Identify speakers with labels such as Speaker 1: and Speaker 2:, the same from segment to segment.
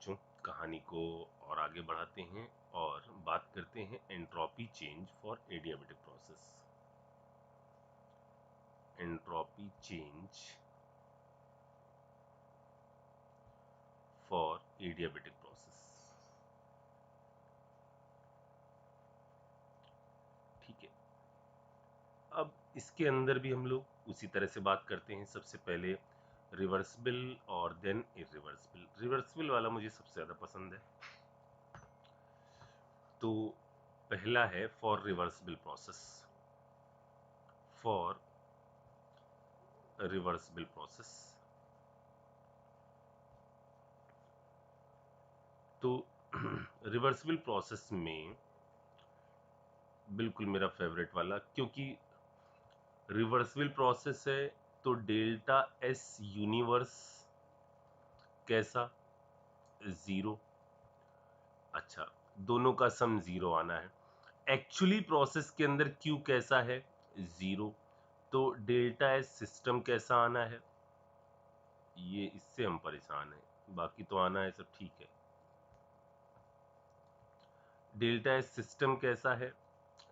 Speaker 1: बच्चों, कहानी को और आगे बढ़ाते हैं और बात करते हैं entropy change for adiabatic process. Entropy change for adiabatic process. ठीक है, अब इसके अंदर भी हम लोग उसी तरह से बात करते हैं। सबसे पहले रिवर्सिबल और देन इरिवर्सिबल। रिवर्सिबल वाला मुझे सबसे ज़्यादा पसंद है। तो पहला है for reversible process. For reversible process, तो रिवर्सिबल प्रोसेस में बिल्कुल मेरा फेवरेट वाला, क्योंकि रिवर्सिबल प्रोसेस है तो डेल्टा एस यूनिवर्स कैसा, जीरो। अच्छा, दोनों का सम जीरो आना है। एक्चुअली प्रोसेस के अंदर क्यू कैसा है, जीरो। तो डेल्टा एस सिस्टम कैसा आना है, ये इससे हम परेशान हैं, बाकी तो आना है सब ठीक है। डेल्टा एस सिस्टम कैसा है,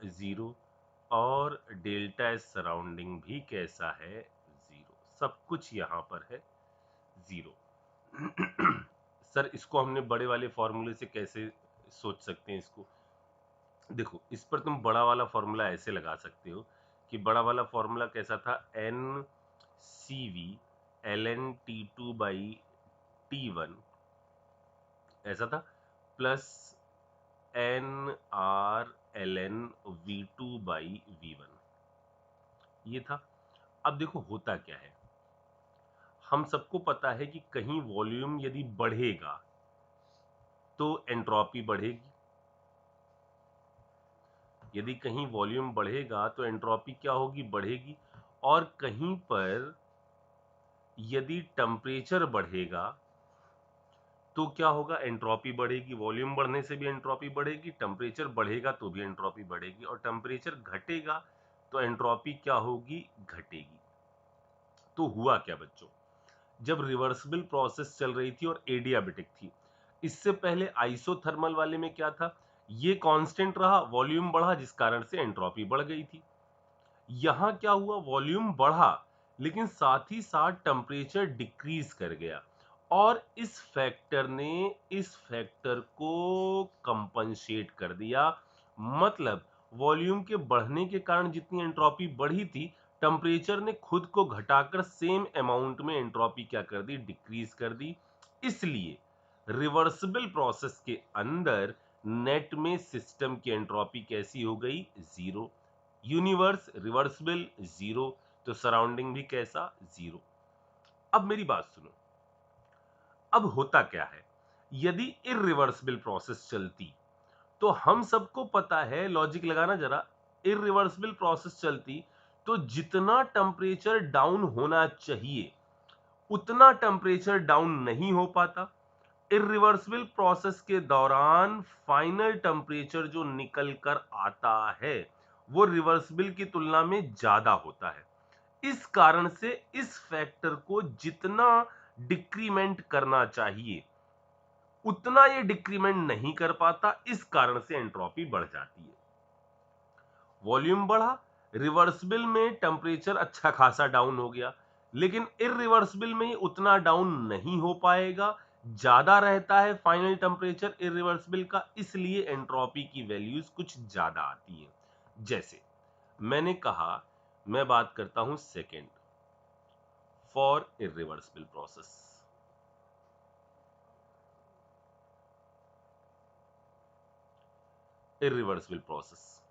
Speaker 1: जीरो। और डेल्टा एस सराउंडिंग भी कैसा है, जीरो। सब कुछ यहाँ पर है जीरो। सर इसको हमने बड़े वाले फॉर्मूले से कैसे सोच सकते हैं इसको? देखो, इस पर तुम बड़ा वाला फॉर्मूला ऐसे लगा सकते हो कि बड़ा वाला फॉर्मूला कैसा था, n C v l n T two by T one ऐसा था, plus n R l n V two by V one, ये था। अब देखो होता क्या है, हम सबको पता है कि कहीं वॉल्यूम यदि बढ़ेगा तो एंट्रोपी बढ़ेगी। यदि कहीं वॉल्यूम बढ़ेगा तो एंट्रोपी क्या होगी, बढ़ेगी। और कहीं पर यदि टेम्परेचर बढ़ेगा तो क्या होगा, एंट्रोपी बढ़ेगी। वॉल्यूम बढ़ने से भी एंट्रोपी बढ़ेगी, टेम्परेचर बढ़ेगा तो भी एंट्रोपी बढ़ेगी, और टेम्परेचर घटेगा तो एंट्रोपी क्या होगी, घटेगी। तो हुआ क्या बच्चों, जब रिवर्सिबल प्रोसेस चल रही थी और एडियाबेटिक थी, इससे पहले आइसोथर्मल वाले में क्या था, ये कांस्टेंट रहा, वॉल्यूम बढ़ा जिस कारण से एंट्रोपी बढ़ गई थी। यहां क्या हुआ, वॉल्यूम बढ़ा लेकिन साथ ही साथ टेम्परेचर डिक्रीज कर गया, और इस फैक्टर को कंपनसेट कर दिया। मतलब वॉल्यूम के बढ़ने के कारण जितनी एंट्रोपी बढ़ी थी, टेम्परेचर ने खुद को घटाकर सेम अमाउंट में एंट्रोपी क्या कर दी, डिक्रीज कर दी। इसलिए रिवर्सिबल प्रोसेस के अंदर नेट में सिस्टम की एंट्रोपी कैसी हो गई, जीरो। यूनिवर्स रिवर्सिबल, जीरो, तो सराउंडिंग भी कैसा, जीरो। अब मेरी बात सुनो, अब होता क्या है, यदि इरिवर्सिबल प्रोसेस चलती तो हम सबको पता है, लॉजिक लगाना जरा, इरिवर्सिबल प्रोसेस चलती तो जितना टेम्परेचर डाउन होना चाहिए उतना टेम्परेचर डाउन नहीं हो पाता। इरिवर्सिबल प्रोसेस के दौरान फाइनल टेम्परेचर जो निकल कर आता है वो रिवर्सिबल की तुलना में ज्यादा होता है। इस कारण से इस फैक्टर को जितना डिक्रीमेंट करना चाहिए उतना ये डिक्रीमेंट नहीं कर पाता, इस कारण से एंट्रोपी बढ़ जाती है। वॉल्यूम बढ़ा, रिवर्सिबल में टेम्परेचर अच्छा खासा डाउन हो गया, लेकिन इरिवर्सिबल में उतना डाउन नहीं हो पाएगा, ज्यादा रहता है फाइनल टेम्परेचर इरिवर्सिबल का, इसलिए एंट्रोपी की वैल्यूज कुछ ज्यादा आती है। जैसे मैंने कहा, मैं बात करता हूं second, for irreversible process. Irreversible process,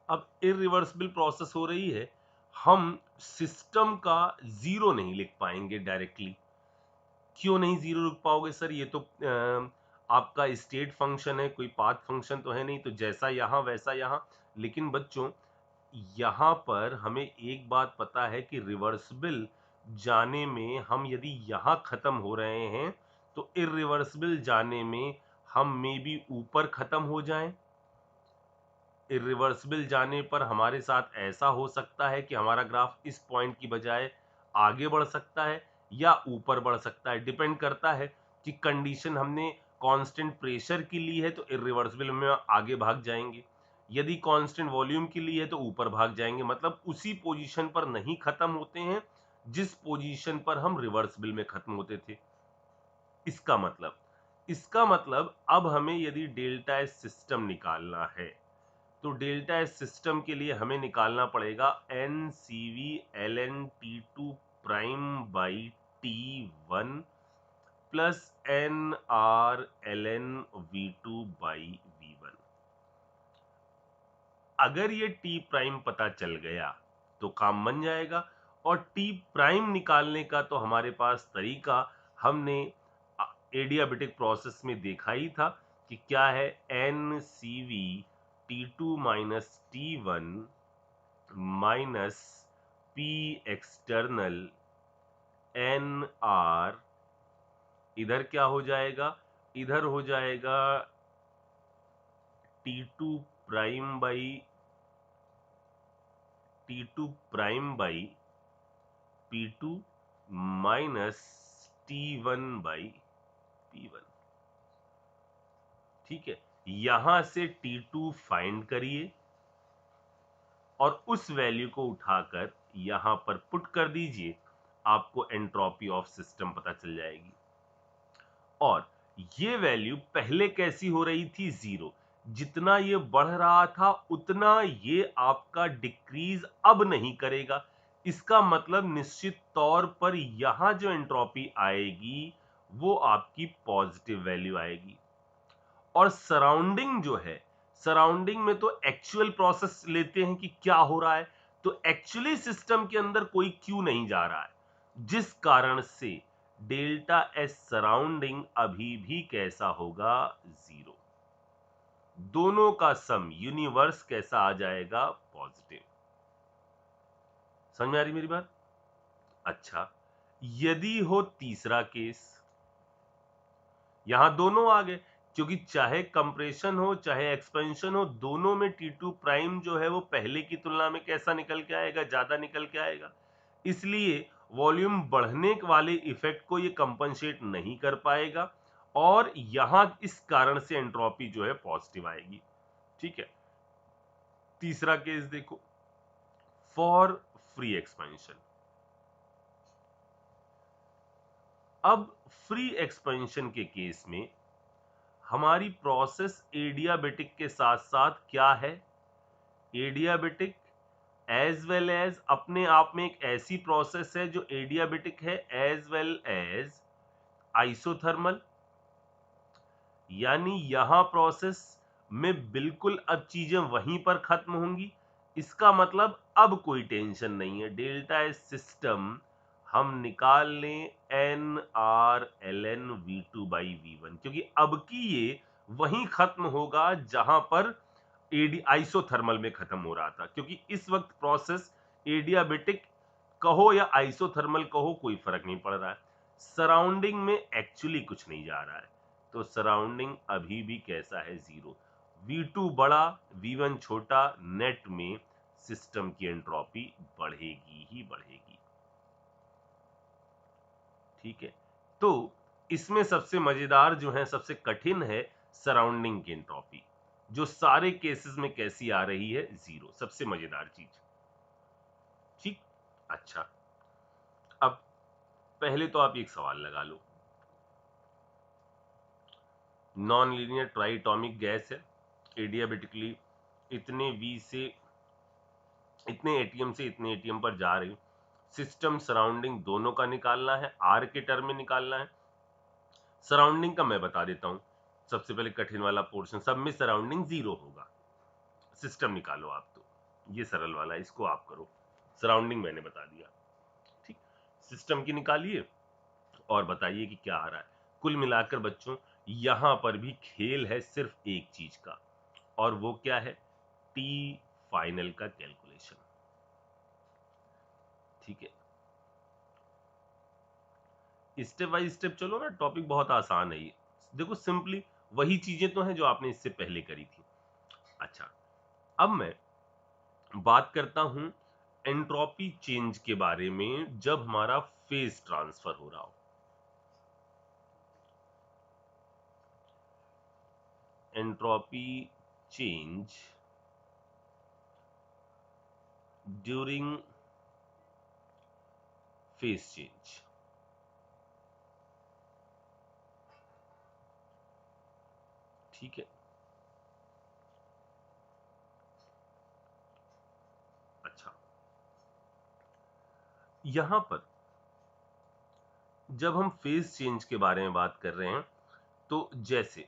Speaker 1: अब इरिवर्सिबल प्रोसेस हो रही है, हम सिस्टम का जीरो नहीं लिख पाएंगे डायरेक्टली। क्यों नहीं जीरो लिख पाओगे सर, ये तो आपका स्टेट फंक्शन है, कोई पाथ फंक्शन तो है नहीं, तो जैसा यहां वैसा यहां। लेकिन बच्चों यहां पर हमें एक बात पता है कि रिवर्सिबल जाने में हम यदि यहां खत्म हो रहे हैं तो इरिवर्सिबल जाने में हम मे बी ऊपर खत्म हो जाएं। इरिवर्सिबल जाने पर हमारे साथ ऐसा हो सकता है कि हमारा ग्राफ इस पॉइंट की बजाय आगे बढ़ सकता है या ऊपर बढ़ सकता है, डिपेंड करता है कि कंडीशन हमने कांस्टेंट प्रेशर की ली है तो इरिवर्सिबल में आगे भाग जाएंगे, यदि कांस्टेंट वॉल्यूम की ली है तो ऊपर भाग जाएंगे, मतलब उसी पोजीशन पर नहीं खत्म होते हैं जिस पोजीशन पर हम रिवर्सिबल में खत्म होते थे। इसका मतलब अब हमें यदि डेल्टा एस सिस्टम निकालना है तो डेल्टा एस सिस्टम के लिए हमें निकालना पड़ेगा n C v l n T two prime by T one plus n R l n V two by V one. अगर ये टी प्राइम पता चल गया तो काम बन जाएगा, और टी प्राइम निकालने का तो हमारे पास तरीका हमने एडियाबेटिक प्रोसेस में देखा ही था कि क्या है, n C v T two minus T one minus P external n R, इधर क्या हो जाएगा, इधर हो जाएगा T two prime by T2 prime by P2 minus T1 by P1। ठीक है, यहां से T2 फाइंड करिए और उस वैल्यू को उठाकर यहां पर पुट कर दीजिए, आपको एंट्रोपी ऑफ सिस्टम पता चल जाएगी। और ये वैल्यू पहले कैसी हो रही थी, जीरो। जितना ये बढ़ रहा था उतना ये आपका डिक्रीज अब नहीं करेगा। इसका मतलब निश्चित तौर पर यहां जो एंट्रोपी आएगी वो आपकी पॉजिटिव वैल्यू आएगी। और सराउंडिंग जो है, सराउंडिंग में तो एक्चुअल प्रोसेस लेते हैं कि क्या हो रहा है, तो एक्चुअली सिस्टम के अंदर कोई क्यू नहीं जा रहा है, जिस कारण से डेल्टा एस सराउंडिंग अभी भी कैसा होगा, जीरो। दोनों का सम यूनिवर्स कैसा आ जाएगा, पॉजिटिव। समझ में आ रही मेरी बात? अच्छा, यदि हो तीसरा केस, यहां दोनों आ गए, क्योंकि चाहे कंप्रेशन हो चाहे एक्सपेंशन हो, दोनों में T2 प्राइम जो है वो पहले की तुलना में कैसा निकल के आएगा, ज्यादा निकल के आएगा। इसलिए वॉल्यूम बढ़ने वाले इफेक्ट को ये कंपनसेट नहीं कर पाएगा और यहां इस कारण से एंट्रोपी जो है पॉजिटिव आएगी। ठीक है, तीसरा केस देखो, फॉर फ्री एक्सपेंशन। अब फ्री एक्सपेंशन के केस में हमारी प्रोसेस एडियाबेटिक के साथ साथ क्या है, एडियाबेटिक एज वेल एज, अपने आप में एक ऐसी प्रोसेस है जो एडियाबेटिक है एज वेल एज आइसोथर्मल। यानी यहां प्रोसेस में बिल्कुल अब चीजें वहीं पर खत्म होंगी। इसका मतलब अब कोई टेंशन नहीं है, डेल्टा एस सिस्टम हम निकाल लें n R l n V two by V one, क्योंकि अब की ये वहीं खत्म होगा जहां पर एडी आइसोथर्मल में खत्म हो रहा था, क्योंकि इस वक्त प्रोसेस एडियाबेटिक कहो या आइसोथर्मल कहो कोई फर्क नहीं पड़ रहा है, सराउंडिंग में एक्चुअली कुछ नहीं जा रहा है, तो सराउंडिंग अभी भी कैसा है, जीरो। V2 बड़ा V1 छोटा, नेट में सिस्टम की एंट्रोपी बढ़ेगी ही बढ़ेगी। ठीक है, तो इसमें सबसे मजेदार जो है, सबसे कठिन है सराउंडिंग की एंट्रोपी, जो सारे केसेस में कैसी आ रही है, जीरो, सबसे मजेदार चीज। ठीक, अच्छा, अब पहले तो आप एक सवाल लगा लो, नॉन लीनियर ट्राइटॉमिक गैस है, एडियाबेटिकली इतने V से इतने एटीएम से इतने एटीएम पर जा रही, सिस्टम सराउंडिंग दोनों का निकालना है, आर के टर्म में निकालना है। सराउंडिंग का मैं बता देता हूं, सबसे पहले कठिन वाला पोर्शन, सब में सराउंडिंग जीरो होगा, सिस्टम निकालो आप, तो ये सरल वाला, इसको आप करो, सराउंडिंग मैंने बता दिया। ठीक, सिस्टम की निकालिए और बताइए कि क्या आ रहा है। कुल मिलाकर बच्चों यहां पर भी खेल है सिर्फ एक चीज का, और वो क्या है, टी फाइनल का कैलकुलेशन। ठीक है, स्टेप बाय स्टेप चलो ना, टॉपिक बहुत आसान है ये। देखो सिंपली वही चीजें तो हैं जो आपने इससे पहले करी थी। अच्छा, अब मैं बात करता हूं एंट्रोपी चेंज के बारे में जब हमारा फेज ट्रांसफर हो रहा हो। Entropy change during phase change. ठीक है, अच्छा, यहां पर जब हम फेज चेंज के बारे में बात कर रहे हैं तो जैसे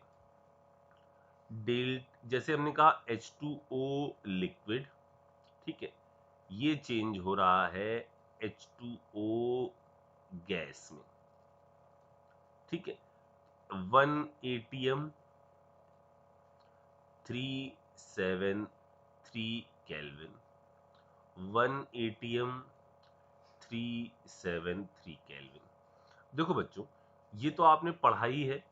Speaker 1: हमने कहा H2O लिक्विड, ठीक है, ये चेंज हो रहा है H2O गैस में। ठीक है, 1 atm 373 केल्विन, 1 atm 373 केल्विन। देखो बच्चों, ये तो आपने पढ़ा ही है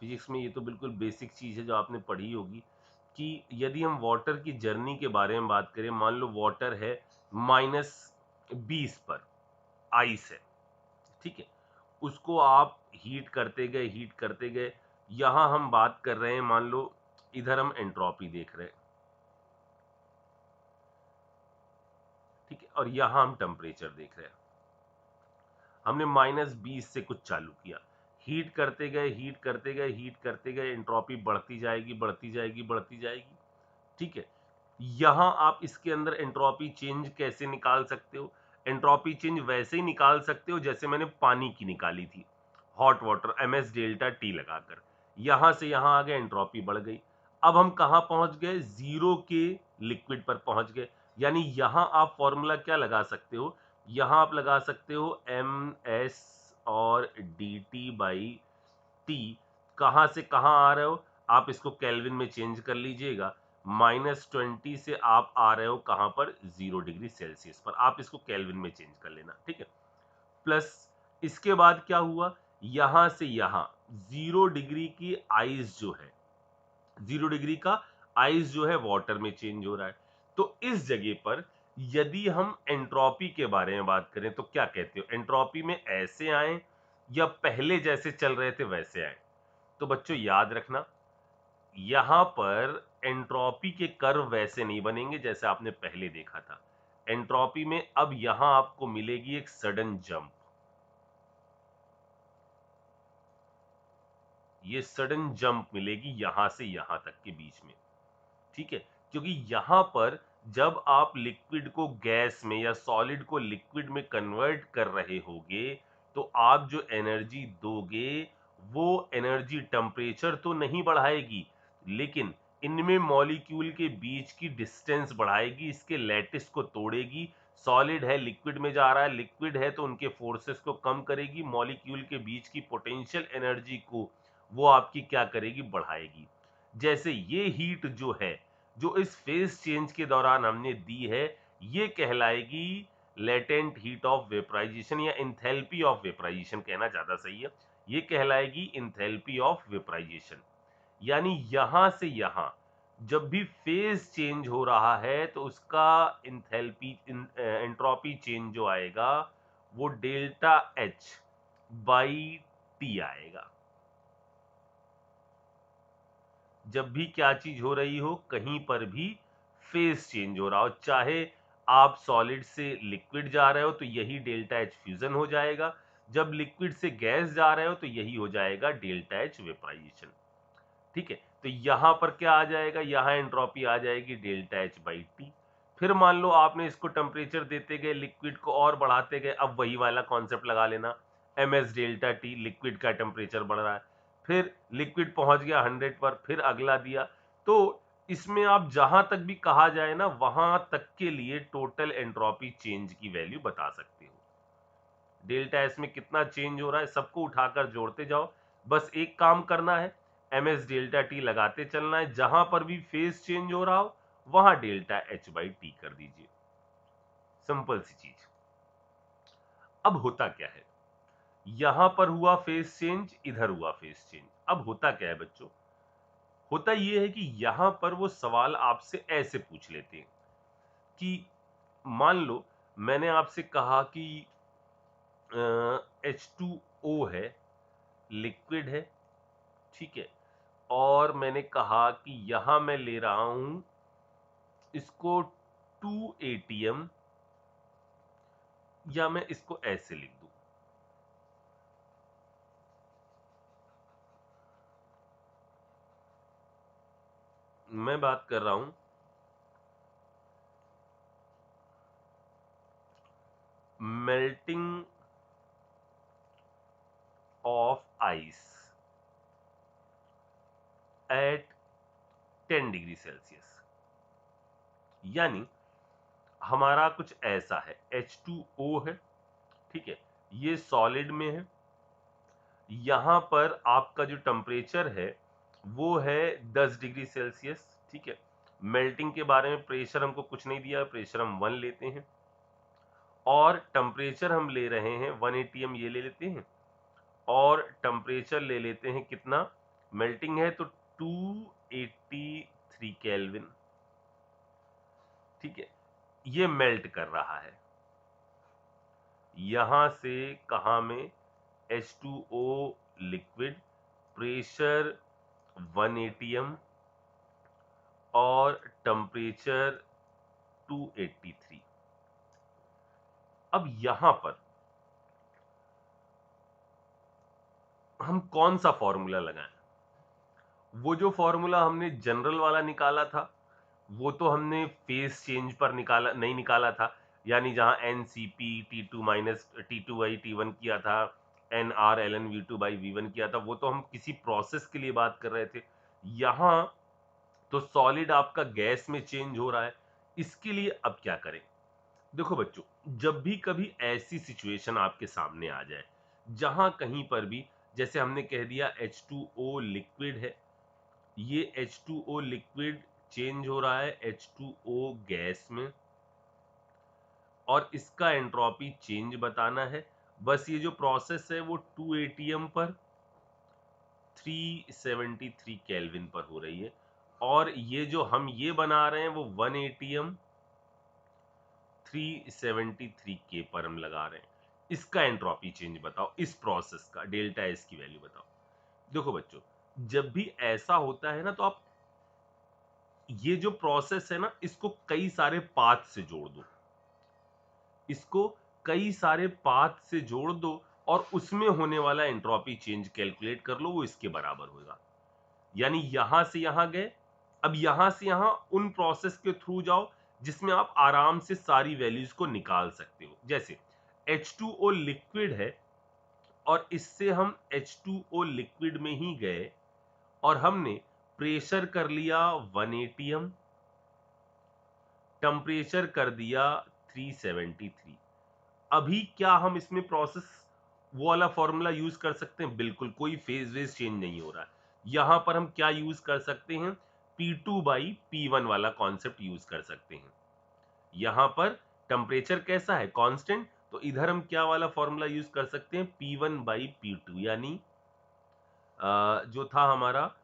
Speaker 1: फिजिक्स में, ये तो बिल्कुल बेसिक चीज है जो आपने पढ़ी होगी कि यदि हम वाटर की जर्नी के बारे में बात करें, मान लो वाटर है -20 पर, आइस है, ठीक है, उसको आप हीट करते गए, यहां हम बात कर रहे हैं, मान लो इधर हम एंट्रोपी देख रहे हैं, ठीक है, और यहां हम टेम्परेचर देख रहे हैं। हमने -20 से कुछ चालू किया, हीट करते गए, हीट करते गए, एंट्रोपी बढ़ती जाएगी, बढ़ती जाएगी, बढ़ती जाएगी। ठीक है, यहां आप इसके अंदर एंट्रोपी चेंज कैसे निकाल सकते हो? एंट्रोपी चेंज वैसे ही निकाल सकते हो जैसे मैंने पानी की निकाली थी, hot water ms delta T लगाकर, यहां से यहां आ गए, एंट्रोपी बढ़ गई। अब हम कहां पहुंच गए? जीरो के लिक्विड पर पहुंच गए। यानी यहां आप फॉर्मूला क्या लगा सकते हो? यहां आप लगा सकते हो ms और dt बाई टी। कहां से कहां आ रहे हो? आप इसको केल्विन में चेंज कर लीजिएगा। -20 से आप आ रहे हो कहां पर? 0 डिग्री सेल्सियस पर। आप इसको केल्विन में चेंज कर लेना, ठीक है। प्लस इसके बाद क्या हुआ? यहां से यहां 0 डिग्री की आइस जो है, 0 डिग्री का आइस जो है वाटर में चेंज हो रहा है। तो इस जगह पर यदि हम एंट्रोपी के बारे में बात करें तो क्या कहते हो? एंट्रोपी में ऐसे आए या पहले जैसे चल रहे थे वैसे आए? तो बच्चों याद रखना, यहां पर एंट्रोपी के कर्व वैसे नहीं बनेंगे जैसे आपने पहले देखा था। एंट्रोपी में अब यहां आपको मिलेगी एक सडन जंप, ये सडन जंप मिलेगी यहां से यहां तक के बीच में, ठीक है, क्योंकि यहां पर जब आप लिक्विड को गैस में या सॉलिड को लिक्विड में कन्वर्ट कर रहे होगे तो आप जो एनर्जी दोगे वो एनर्जी टेम्परेचर तो नहीं बढ़ाएगी, लेकिन इनमें मॉलिक्यूल के बीच की डिस्टेंस बढ़ाएगी, इसके लैटिस को तोड़ेगी। सॉलिड है, लिक्विड में जा रहा है, लिक्विड है तो उनके फोर्सेस को कम करेगी, मॉलिक्यूल के बीच की पोटेंशियल एनर्जी को वो आपकी क्या करेगी? बढ़ाएगी। जैसे ये हीट जो है, जो इस फेज चेंज के दौरान हमने दी है, ये कहलाएगी लेटेंट हीट ऑफ वेपराइजेशन, या इंथैल्पी ऑफ वेपराइजेशन कहना ज्यादा सही है। ये कहलाएगी इंथैल्पी ऑफ वेपराइजेशन। यानी यहां से यहां जब भी फेज चेंज हो रहा है तो उसका इंथैल्पी एंट्रोपी चेंज जो आएगा वो डेल्टा एच बाई टी आएगा। जब भी क्या चीज हो रही हो, कहीं पर भी फेज चेंज हो रहा हो, चाहे आप सॉलिड से लिक्विड जा रहे हो तो यही डेल्टा एच फ्यूजन हो जाएगा, जब लिक्विड से गैस जा रहे हो तो यही हो जाएगा डेल्टा एच वेपराइजेशन। ठीक है, तो यहां पर क्या आ जाएगा? यहां एंट्रोपी आ जाएगी डेल्टा एच बाई टी। फिर मान लो आपने इसको टेम्परेचर देते गए, लिक्विड को और बढ़ाते गए, अब वही वाला कॉन्सेप्ट लगा लेना, ms डेल्टा टी, लिक्विड का टेम्परेचर बढ़ रहा है, फिर लिक्विड पहुंच गया 100 पर, फिर अगला दिया। तो इसमें आप जहां तक भी कहा जाए ना, वहां तक के लिए टोटल एंट्रोपी चेंज की वैल्यू बता सकते हो। डेल्टा एस में कितना चेंज हो रहा है सबको उठाकर जोड़ते जाओ, बस एक काम करना है, ms डेल्टा टी लगाते चलना है, जहां पर भी फेज चेंज हो रहा हो वहां डेल्टा एच बाई टी कर दीजिए। सिंपल सी चीज। अब होता क्या है? यहां पर हुआ फेज चेंज, इधर हुआ फेज चेंज। अब होता क्या है बच्चों? होता यह है कि यहां पर वो सवाल आपसे ऐसे पूछ लेते हैं कि मान लो मैंने आपसे कहा कि H2O है, लिक्विड है, ठीक है, और मैंने कहा कि यहां मैं ले रहा हूं इसको 2 एटीएम, या मैं इसको ऐसे लिख दूं, मैं बात कर रहा हूं melting of ice eight 10 degree Celsius. यानी हमारा कुछ ऐसा है, H2O है, ठीक है, ये सॉलिड में है, यहां पर आपका जो टेम्परेचर है वो है 10 डिग्री सेल्सियस, ठीक है। मेल्टिंग के बारे में प्रेशर हमको कुछ नहीं दिया, प्रेशर हम 1 लेते हैं, और टेम्परेचर हम ले रहे हैं 1 एटीएम, ये ले लेते हैं, और टेम्परेचर ले लेते हैं कितना, मेल्टिंग है तो 283 केल्विन, ठीक है। ये मेल्ट कर रहा है यहां से कहां में, H2O लिक्विड, प्रेशर 1 एटीएम और टेम्परेचर 283। अब यहां पर हम कौन सा फॉर्मूला लगाएं? वो जो फॉर्मूला हमने जनरल वाला निकाला था वो तो हमने फेज चेंज पर नहीं निकाला था, यानी जहां NCP T2 माइनस T2/T1 किया था, NR/LN/V2/V1 किया था, वो तो हम किसी प्रोसेस के लिए बात कर रहे थे। यहां तो सॉलिड आपका गैस में चेंज हो रहा है, इसके लिए अब क्या करें? देखो बच्चों, जब भी कभी ऐसी सिचुएशन आपके सामने आ जाए जहां कहीं पर भी, जैसे हमने कह दिया H2O लिक्विड है, ये H2O लिक्विड चेंज हो रहा है H2O गैस में, और इसका एंट्रोपी चेंज बताना है। बस ये जो प्रोसेस है वो 2 एटीएम पर 373 केल्विन पर हो रही है, और ये जो हम ये बना रहे हैं वो 1 एटीएम 373 के पर हम लगा रहे हैं। इसका एंट्रोपी चेंज बताओ, इस प्रोसेस का डेल्टा एस की वैल्यू बताओ। देखो बच्चों, जब भी ऐसा होता है ना, तो आप ये जो प्रोसेस है ना, इसको कई सारे पाथ से जोड़ दो, इसको कई सारे पाथ से जोड़ दो, और उसमें होने वाला एंट्रोपी चेंज कैलकुलेट कर लो, वो इसके बराबर होगा। यानी यहां से यहां गए, अब यहां से यहां उन प्रोसेस के थ्रू जाओ जिसमें आप आराम से सारी वैल्यूज को निकाल सकते हो। जैसे H2O लिक्विड है, और इससे हम H2O लिक्विड में ही गए और हमने प्रेशर कर लिया 1 एटीएम, टेम्परेचर कर दिया 373। अभी क्या हम इसमें प्रोसेस वो वाला फॉर्मूला यूज कर सकते हैं? बिल्कुल, कोई फेज वेज चेंज नहीं हो रहा है। यहां पर हम क्या यूज कर सकते हैं? P2/P1 वाला कॉन्सेप्ट यूज कर सकते हैं। यहां पर टेम्परेचर कैसा है? कांस्टेंट, तो इधर हम क्या वाला फॉर्मूला यूज कर सकते हैं? P1/P2, यानी जो था हमारा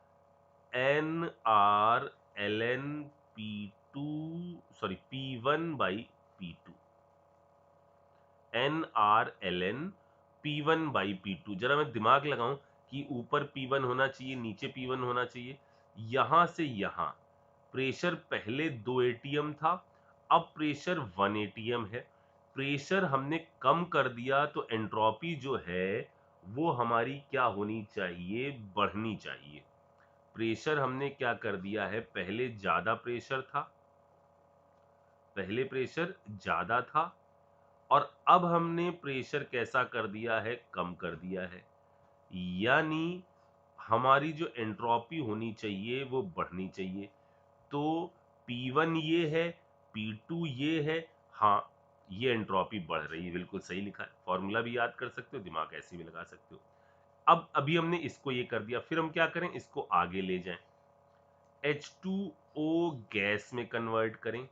Speaker 1: NR/LN/P2, सॉरी P1/P2, NR/LN/P1/P2। जरा मैं दिमाग लगाऊं कि ऊपर P1 होना चाहिए, नीचे P1 होना चाहिए। यहां से यहां प्रेशर पहले 2 एटीएम था, अब प्रेशर 1 एटीएम है। प्रेशर हमने कम कर दिया तो एंट्रोपी जो है वो हमारी क्या होनी चाहिए? बढ़नी चाहिए। प्रेशर हमने क्या कर दिया है? पहले ज्यादा प्रेशर था, पहले प्रेशर ज्यादा था, और अब हमने प्रेशर कैसा कर दिया है? कम कर दिया है। यानी हमारी जो एंट्रोपी होनी चाहिए वो बढ़नी चाहिए। तो P1 ये है, P2 ये है, हाँ, ये एंट्रोपी बढ़ रही है, बिल्कुल सही लिखा है। फॉर्मूला भी याद कर सकते हो, दिमाग ऐसे भी लगा सकते हो। अब अभी हमने इसको ये कर दिया, फिर हम क्या करें? इसको आगे ले जाएं, H2O गैस में कन्वर्ट करें,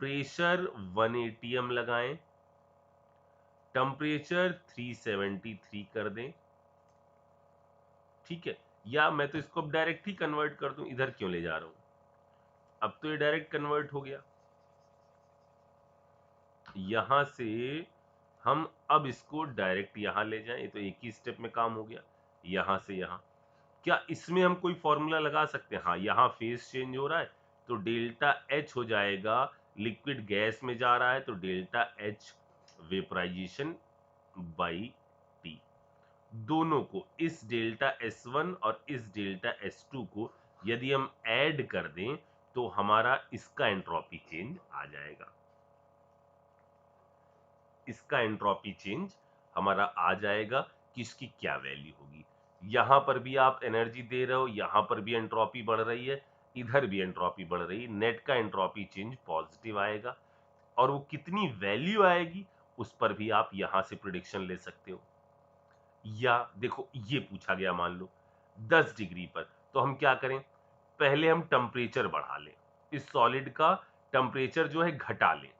Speaker 1: प्रेशर 1 एटीएम लगाएं, टेम्परेचर 373 कर दें, ठीक है। या मैं तो इसको अब डायरेक्ट ही कन्वर्ट कर दूं, इधर क्यों ले जा रहा हूं? अब तो ये डायरेक्ट कन्वर्ट हो गया। यहां से हम अब इसको डायरेक्ट यहां ले जाएं, ये तो एक ही स्टेप में काम हो गया। यहां से यहां क्या इसमें हम कोई फॉर्मूला लगा सकते हैं? हाँ, यहाँ फेज चेंज हो रहा है तो डेल्टा एच हो जाएगा, लिक्विड गैस में जा रहा है तो delta H vaporisation by T. दोनों को, इस डेल्टा S1 और इस डेल्टा S2 को यदि हम ऐड कर दें तो हमारा इसका एंट्रोपी चेंज आ जाएगा। इसका एंट्रोपी चेंज हमारा आ जाएगा कि इसकी क्या वैल्यू होगी। यहां पर भी आप एनर्जी दे रहे हो, यहां पर भी एंट्रोपी बढ़ रही है, इधर भी एंट्रोपी बढ़ रही है, नेट का एंट्रोपी चेंज पॉजिटिव आएगा। और वो कितनी वैल्यू आएगी उस पर भी आप यहां से प्रिडिक्शन ले सकते हो। या देखो ये पूछा गया मान लो 10 डिग्री पर, तो हम क्या करें, पहले हम टेम्परेचर बढ़ा लें, इस सॉलिड का टेम्परेचर जो है घटा लें।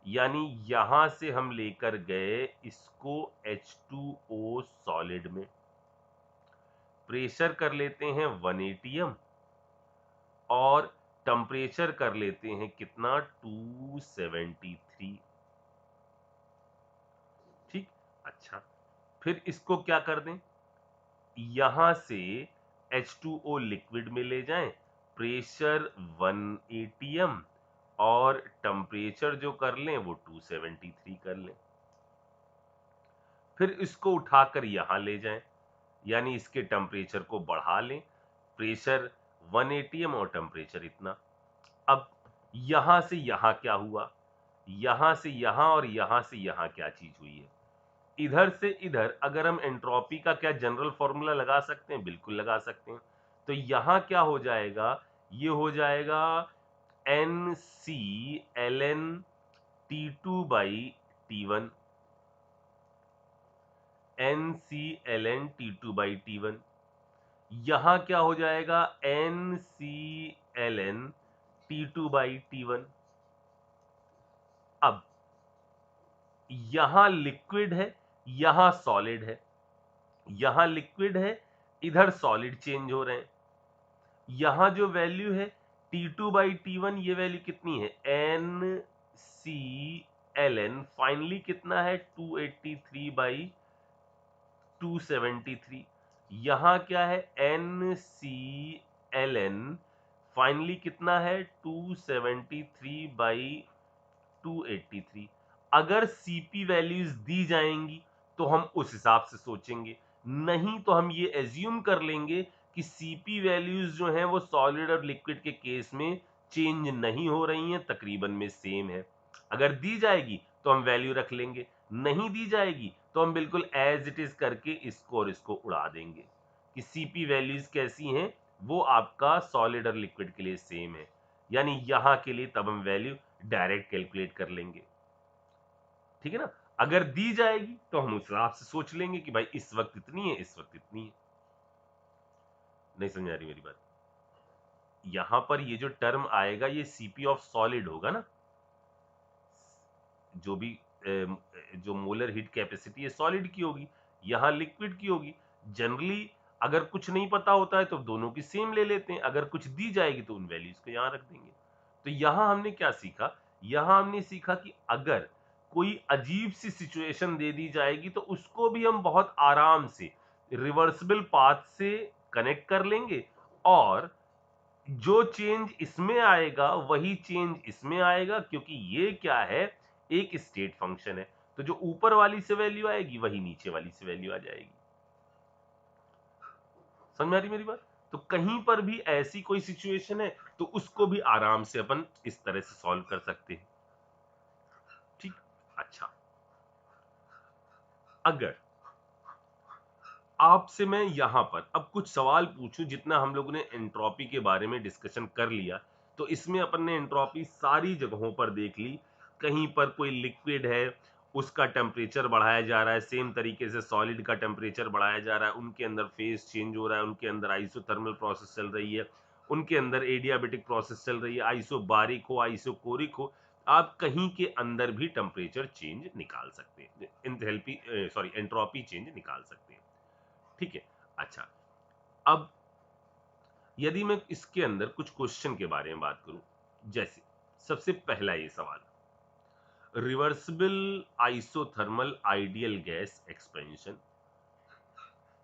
Speaker 1: यानी यहां से हम लेकर गए इसको H2O सॉलिड में, प्रेशर कर लेते हैं 1 atm और टेम्परेचर कर लेते हैं कितना 273। ठीक, अच्छा, फिर इसको क्या कर दें, यहां से H2O लिक्विड में ले जाएं, प्रेशर 1 atm और टेम्परेचर जो कर लें वो 273 कर लें। फिर इसको उठाकर यहां ले जाएं, यानी इसके टेम्परेचर को बढ़ा लें, प्रेशर 1 atm और टेम्परेचर इतना। अब यहां से यहां क्या हुआ, यहां से यहां और यहां से यहां क्या चीज हुई है, इधर से इधर अगर हम एंट्रोपी का क्या जनरल फॉर्मूला लगा सकते हैं, बिल्कुल लगा सकते हैं। तो यहां क्या हो जाएगा, ये हो जाएगा NCln T2 by T1, NCln T2 by T1। यहां क्या हो जाएगा NCln T2 बाई T1। अब यहां लिक्विड है, यहां सॉलिड है, यहां लिक्विड है, इधर सॉलिड चेंज हो रहे हैं। यहां जो वैल्यू है T2 बाई T1, ये वैल्यू कितनी है NCln, फाइनली कितना है 283 बाई 273। यहां क्या है NCln, फाइनली कितना है 273 बाई 283। अगर Cp वैल्यूज दी जाएंगी तो हम उस हिसाब से सोचेंगे, नहीं तो हम ये एज्यूम कर लेंगे कि Cp वैल्यूज जो हैं वो सॉलिड और लिक्विड के केस में चेंज नहीं हो रही हैं, तकरीबन में सेम है। अगर दी जाएगी तो हम वैल्यू रख लेंगे, नहीं दी जाएगी तो हम बिल्कुल एज इट इज करके इसको और इसको उड़ा देंगे कि Cp वैल्यूज कैसी हैं, वो आपका सॉलिड और लिक्विड के लिए सेम है। यानी यहां के लिए तब हम वैल्यू डायरेक्ट कैलकुलेट कर लेंगे, ठीक है ना। अगर दी जाएगी तो हम उस हिसाब से सोच लेंगे कि भाई इस वक्त इतनी है, इस वक्त इतनी है। नहीं समझ आ रही मेरी बात, यहां पर ये जो टर्म आएगा ये Cp ऑफ सॉलिड होगा ना, जो भी जो मोलर हीट कैपेसिटी है सॉलिड की होगी, यहां लिक्विड की होगी। जनरली अगर कुछ नहीं पता होता है तो दोनों की सेम ले लेते हैं, अगर कुछ दी जाएगी तो उन वैल्यूज को यहां रख देंगे। तो यहां हमने क्या सीखा, यहां हमने सीखा कि अगर कोई अजीब सी सिचुएशन दे दी जाएगी तो उसको भी हम बहुत आराम से रिवर्सिबल पाथ से कनेक्ट कर लेंगे, और जो चेंज इसमें आएगा वही चेंज इसमें आएगा, क्योंकि ये क्या है, एक स्टेट फंक्शन है। तो जो ऊपर वाली से वैल्यू आएगी वही नीचे वाली से वैल्यू आ जाएगी। समझ में आ रही मेरी बात। तो कहीं पर भी ऐसी कोई सिचुएशन है तो उसको भी आराम से अपन इस तरह से सॉल्व कर सकते हैं, ठीक। अच्छा, अगर आपसे मैं यहां पर अब कुछ सवाल पूछूं, जितना हम लोगों ने एंट्रोपी के बारे में डिस्कशन कर लिया, तो इसमें अपन ने एंट्रोपी सारी जगहों पर देख ली। कहीं पर कोई लिक्विड है उसका टेम्परेचर बढ़ाया जा रहा है, सेम तरीके से सॉलिड का टेम्परेचर बढ़ाया जा रहा है, उनके अंदर फेज चेंज हो रहा है, उनके अंदर आइसोथर्मल प्रोसेस चल रही है, उनके अंदर एडियाबेटिक प्रोसेस चल रही है, आइसोबारिक हो आइसोकोरिक हो, आप कहीं के अंदर भी टेम्परेचर चेंज निकाल सकते हैं, एंथैल्पी सॉरी एंट्रोपी चेंज निकाल सकते हैं, ठीक है। अच्छा, अब यदि मैं इसके अंदर कुछ क्वेश्चन के बारे में बात करूं, जैसे सबसे पहला ये सवाल, reversible isothermal ideal gas expansion,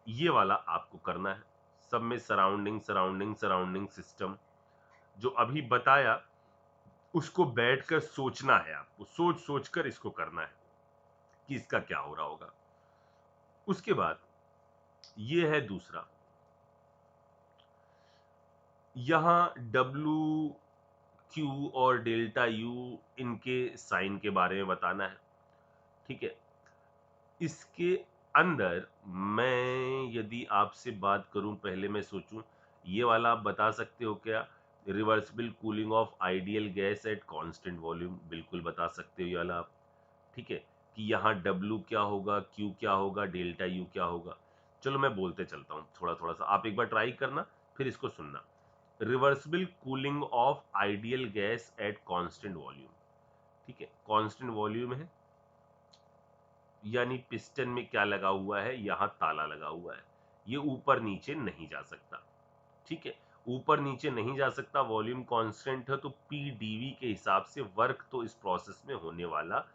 Speaker 1: ये वाला आपको करना है। सब में सराउंडिंग सिस्टम जो अभी बताया उसको बैठकर सोचना है, आपको सोच सोच कर इसको करना है कि इसका क्या हो रहा होगा। उसके बाद ये है दूसरा, यहां डब्ल्यू क्यू और डेल्टा यू इनके साइन के बारे में बताना है। ठीक है, इसके अंदर मैं यदि आपसे बात करूं, पहले मैं सोचूं ये वाला आप बता सकते हो क्या? Reversible cooling of ideal gas at constant volume, बिल्कुल बता सकते हो ये वाला आप। ठीक है, कि यहाँ W क्या होगा, Q क्या होगा, डेल्टा U क्या होगा। चलो मैं बोलते चलता हूँ थोड़ा थोड़ा सा, आप एक बार ट्राई करना फिर इसको सुनना। Reversible cooling of ideal gas at constant volume. ठीक है, कांस्टेंट वॉल्यूम है, यानी पिस्टन में क्या लगा हुआ है, यहां ताला लगा हुआ है, ये ऊपर नीचे नहीं जा सकता। ठीक है, ऊपर नीचे नहीं जा सकता, वॉल्यूम कांस्टेंट है, तो PdV के हिसाब से वर्क तो इस प्रोसेस में होने वाला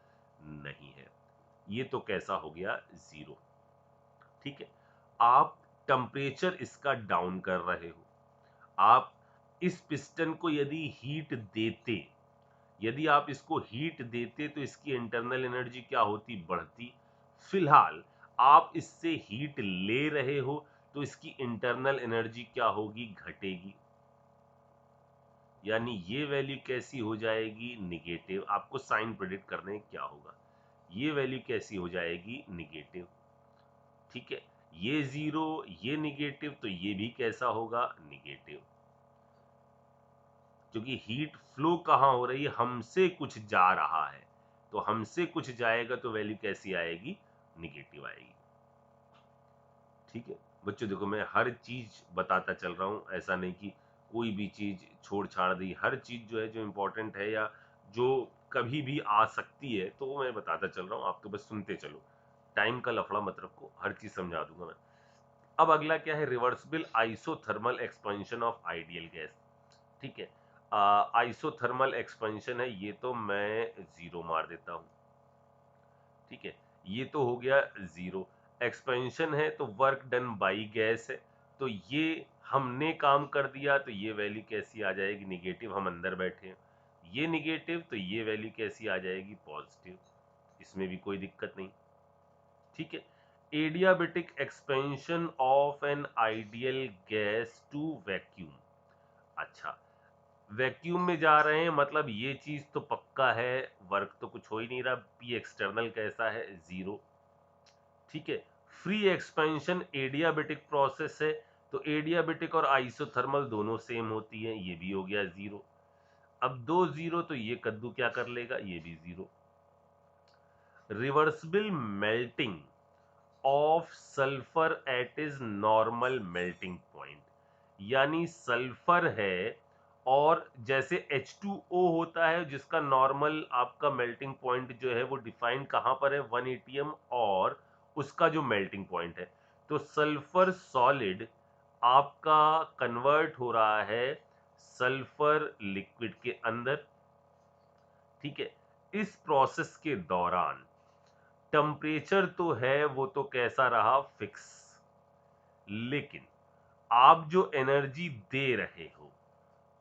Speaker 1: नहीं है। ये तो कैसा हो गया, जीरो। ठीक है, आप टेम्परेचर इसका डाउन कर रहे हो, आप इस पिस्टन को यदि हीट देते, यदि आप इसको हीट देते तो इसकी इंटरनल एनर्जी क्या होती, बढ़ती। फिलहाल आप इससे हीट ले रहे हो तो इसकी इंटरनल एनर्जी क्या होगी, घटेगी। यानी ये वैल्यू कैसी हो जाएगी, निगेटिव। आपको साइन प्रेडिक्ट करने क्या होगा, ये वैल्यू कैसी हो जाएगी, निगेटिव। ठीक है, ये जीरो, ये निगेटिव, तो ये भी कैसा होगा, निगेटिव। क्योंकि हीट फ्लो कहां हो रही है, हमसे कुछ जा रहा है, तो हमसे कुछ जाएगा तो वैल्यू कैसी आएगी, निगेटिव आएगी। ठीक है बच्चों, देखो मैं हर चीज बताता चल रहा हूं, ऐसा नहीं कि कोई भी चीज छोड़ छाड़ दी। हर चीज जो है, जो इंपॉर्टेंट है या जो कभी भी आ सकती है, तो वो मैं बताता चल रहा हूं, आप तो बस सुनते चलो। टाइम का लफड़ा मत रखो, हर चीज समझा दूंगा मैं। अब अगला क्या है, reversible isothermal expansion of ideal gas. ठीक है, आइसोथर्मल एक्सपेंशन है, ये तो मैं जीरो मार देता हूं। ठीक है, ये तो हो गया जीरो। एक्सपेंशन है तो वर्क डन बाई गैस है, तो ये हमने काम कर दिया, तो ये वैल्यू कैसी आ जाएगी, निगेटिव। हम अंदर बैठे हैं, ये निगेटिव, तो ये वैल्यू कैसी आ जाएगी, पॉजिटिव। इसमें भी कोई दिक्कत नहीं। ठीक है, adiabatic expansion of an ideal gas to vacuum. अच्छा, वैक्यूम में जा रहे हैं, मतलब ये चीज तो पक्का है, वर्क तो कुछ हो ही नहीं रहा। पी एक्सटर्नल कैसा है, जीरो। ठीक है, फ्री एक्सपेंशन एडियाबेटिक प्रोसेस है, तो एडियाबेटिक और आइसोथर्मल दोनों सेम होती है, ये भी हो गया जीरो। अब दो जीरो, तो ये कद्दू क्या कर लेगा, ये भी zero. Reversible melting of sulphur at is normal melting point, यानी सल्फर है और जैसे H2O होता है जिसका नॉर्मल आपका मेल्टिंग पॉइंट जो है वो डिफाइंड कहां पर है, 1 atm, और उसका जो मेल्टिंग पॉइंट है, तो सल्फर सॉलिड आपका कन्वर्ट हो रहा है सल्फर लिक्विड के अंदर। ठीक है, इस प्रोसेस के दौरान टेम्परेचर तो है वो तो कैसा रहा, फिक्स। लेकिन आप जो एनर्जी दे रहे हो,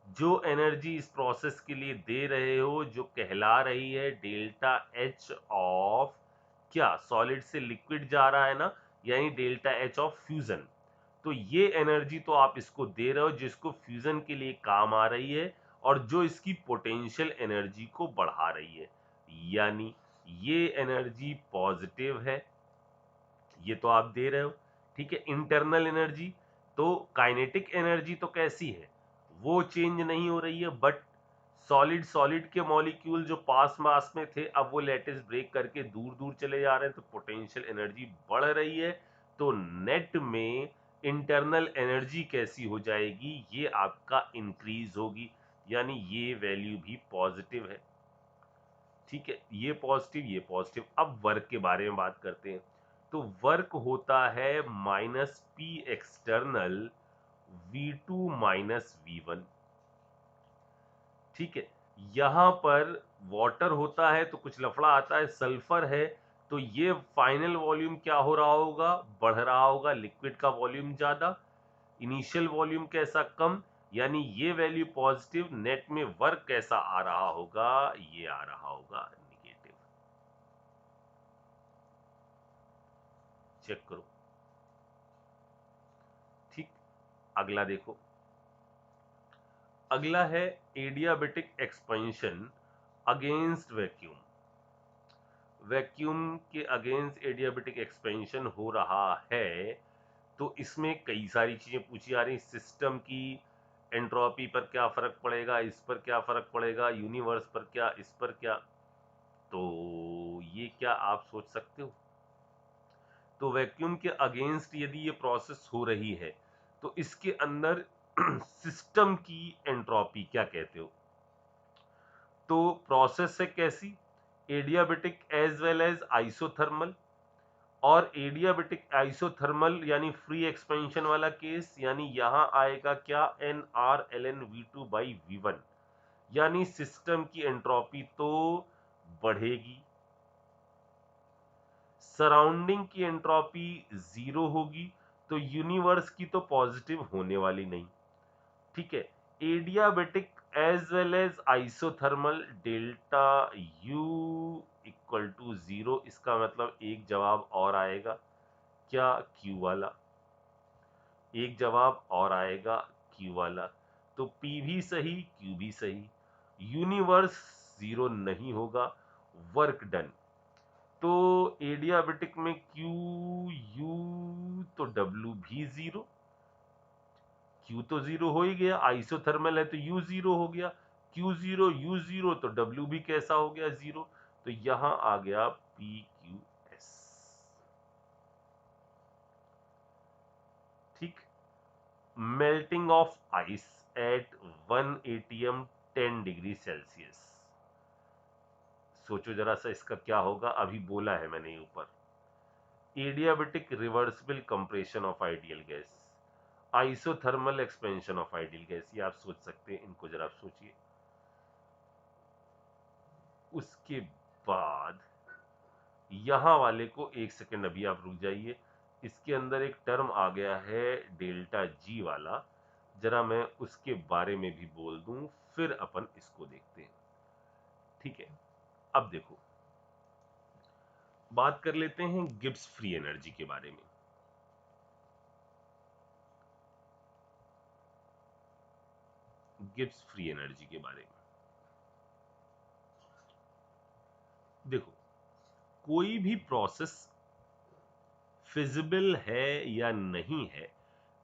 Speaker 1: जो एनर्जी इस प्रोसेस के लिए दे रहे हो, जो कहला रही है डेल्टा एच ऑफ क्या, सॉलिड से लिक्विड जा रहा है ना, यानी डेल्टा एच ऑफ फ्यूजन। तो ये एनर्जी तो आप इसको दे रहे हो जिसको फ्यूजन के लिए काम आ रही है, और जो इसकी पोटेंशियल एनर्जी को बढ़ा रही है, यानी ये एनर्जी पॉजिटिव है, ये तो आप दे रहे हो। ठीक है, इंटरनल एनर्जी, तो काइनेटिक एनर्जी तो कैसी है, वो चेंज नहीं हो रही है, बट सॉलिड सॉलिड के मॉलिक्यूल जो पास मास में थे, अब वो लैटिस ब्रेक करके दूर दूर चले जा रहे हैं, तो पोटेंशियल एनर्जी बढ़ रही है। तो नेट में इंटरनल एनर्जी कैसी हो जाएगी, ये आपका इंक्रीज होगी, यानी ये वैल्यू भी पॉजिटिव है। ठीक है, ये पॉजिटिव, ये पॉजिटिव। अब वर्क के बारे में बात करते हैं, तो वर्क होता है minus P external V2 minus V1। ठीक है, यहां पर वाटर होता है तो कुछ लफड़ा आता है, सल्फर है, तो ये फाइनल वॉल्यूम क्या हो रहा होगा, बढ़ रहा होगा, लिक्विड का वॉल्यूम ज्यादा। इनिशियल वॉल्यूम कैसा कम, यानी ये वैल्यू पॉजिटिव, नेट में वर्क कैसा आ रहा होगा, ये आ रहा होगा निगेटिव। चेक करो। ठीक, अगला देखो, अगला है adiabatic expansion against vacuum. Vacuum के अगेंस्ट एडियाबेटिक एक्सपेंशन हो रहा है, तो इसमें कई सारी चीजें पूछी जा रही, सिस्टम की एंट्रोपी पर क्या फर्क पड़ेगा, इस पर क्या फर्क पड़ेगा, यूनिवर्स पर क्या, इस पर क्या। तो ये क्या आप सोच सकते हो? तो वैक्यूम के अगेंस्ट यदि ये प्रोसेस हो रही है, तो इसके अंदर सिस्टम की एंट्रोपी क्या कहते हो? तो प्रोसेस है कैसी, adiabatic as well as isothermal, और एडियाबेटिक आइसोथर्मल यानी फ्री एक्सपेंशन वाला केस, यानी यहां आएगा क्या, n R l n V2 by V1, यानी सिस्टम की एंट्रोपी तो बढ़ेगी, सराउंडिंग की एंट्रोपी जीरो होगी, तो यूनिवर्स की तो पॉजिटिव होने वाली नहीं। ठीक है, adiabatic as well as isothermal, delta U equal to zero, इसका मतलब एक जवाब और आएगा क्या, क्यू वाला, एक जवाब और आएगा क्यू वाला। तो पी भी सही, क्यू भी सही, यूनिवर्स जीरो नहीं होगा, वर्क डन। तो एडियाबेटिक में क्यू यू, तो डब्ल्यू भी जीरो, क्यू तो जीरो हो ही गया, आइसोथर्मल है तो यू जीरो हो गया, क्यू जीरो यू जीरो, तो डब्ल्यू भी कैसा हो गया, जीरो। तो यहां आ गया पी क्यू एस। ठीक, melting of ice eight 1 atm 10 degree Celsius. सोचो जरा सा इसका क्या होगा, अभी बोला है मैंने ऊपर, adiabatic reversible compression of ideal gas, isothermal expansion of ideal gas, ये आप सोच सकते हैं, इनको जरा आप सोचिए। उसके बाद यहां वाले को एक सेकंड अभी आप रुक जाइए, इसके अंदर एक टर्म आ गया है डेल्टा जी वाला, जरा मैं उसके बारे में भी बोल दूं, फिर अपन इसको देखते हैं। ठीक है, अब देखो, बात कर लेते हैं गिब्स फ्री एनर्जी के बारे में। गिब्स फ्री एनर्जी के बारे में देखो, कोई भी प्रोसेस फिजिबल है या नहीं है,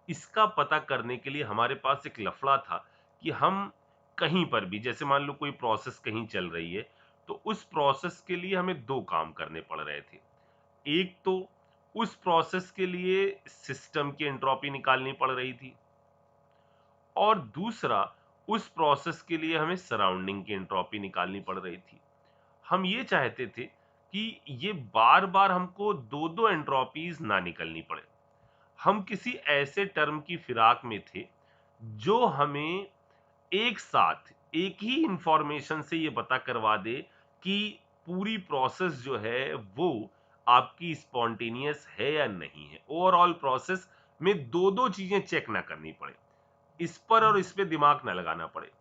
Speaker 1: इसका पता करने के लिए हमारे पास एक लफड़ा था कि हम कहीं पर भी, जैसे मान लो कोई प्रोसेस कहीं चल रही है, तो उस प्रोसेस के लिए हमें दो काम करने पड़ रहे थे। एक तो उस प्रोसेस के लिए सिस्टम की एंट्रोपी निकालनी पड़ रही थी, और दूसरा उस प्रोसेस के लिए हमें सराउंडिंग की एंट्रोपी निकालनी पड़ रही थी। हम ये चाहते थे कि ये बार बार हमको दो दो एंट्रोपीज ना निकलनी पड़े, हम किसी ऐसे टर्म की फिराक में थे जो हमें एक साथ एक ही इंफॉर्मेशन से ये पता करवा दे कि पूरी प्रोसेस जो है वो आपकी स्पॉन्टेनियस है या नहीं है, ओवरऑल प्रोसेस में दो दो चीजें चेक ना करनी पड़े, इस पर और इस पे दिमाग ना लगाना पड़े,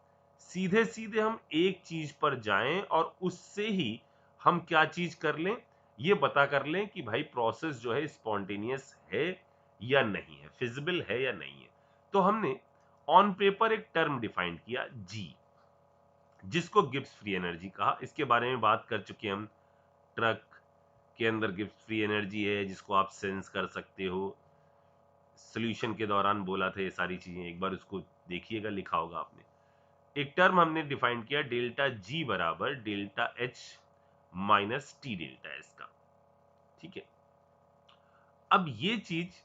Speaker 1: सीधे सीधे हम एक चीज पर जाएं और उससे ही हम क्या चीज कर लें, ये पता कर लें कि भाई प्रोसेस जो है स्पॉन्टेनियस है या नहीं है, फिजिबल है या नहीं है। तो हमने ऑन पेपर एक टर्म डिफाइन किया जी, जिसको गिब्स फ्री एनर्जी कहा। इसके बारे में बात कर चुके हम, ट्रक के अंदर गिब्स फ्री एनर्जी है जिसको आप सेंस कर सकते हो, सोल्यूशन के दौरान बोला था ये सारी चीजें, एक बार उसको देखिएगा, लिखा होगा आपने। एक टर्म हमने डिफाइन किया डेल्टा जी बराबर delta H minus T delta S का। ठीक है, अब ये चीज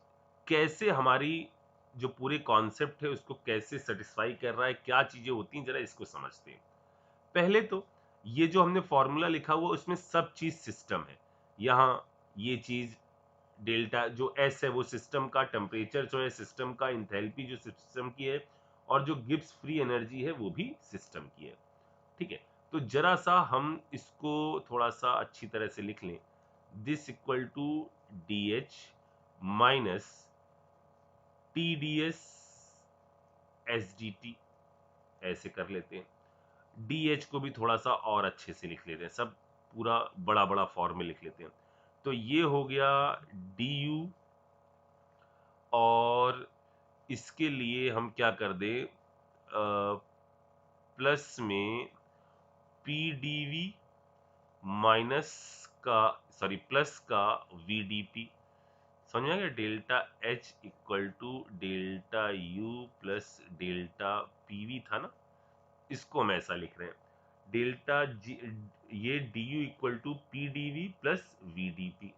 Speaker 1: कैसे हमारी जो पूरे कॉन्सेप्ट है उसको कैसे सेटिस्फाई कर रहा है, क्या चीजें होती हैं, जरा इसको समझते हैं। पहले तो ये जो हमने फॉर्मूला लिखा हुआ उसमें सब चीज सिस्टम है, यहां ये चीज डेल्टा जो एस है वो सिस्टम का, टेम्परेचर जो है सिस्टम का, इंथैल्पी जो सिस्टम की है, और जो गिब्स फ्री एनर्जी है वो भी सिस्टम की है। ठीक है, तो जरा सा हम इसको थोड़ा सा अच्छी तरह से लिख लें, this equal to d H minus T d S S d T, ऐसे कर लेते हैं। डी एच को भी थोड़ा सा और अच्छे से लिख लेते हैं, सब पूरा बड़ा बड़ा फॉर्म में लिख लेते हैं। तो ये हो गया डी यू, और इसके लिए हम क्या कर दें, प्लस में पी डी वी माइनस का, सॉरी प्लस का वी डी पी। समझ में आ गया? Delta H equal to delta U plus delta P V था ना, इसको हम ऐसा लिख रहे हैं। डेल्टा जी, ये d U equal to P d V plus V d P,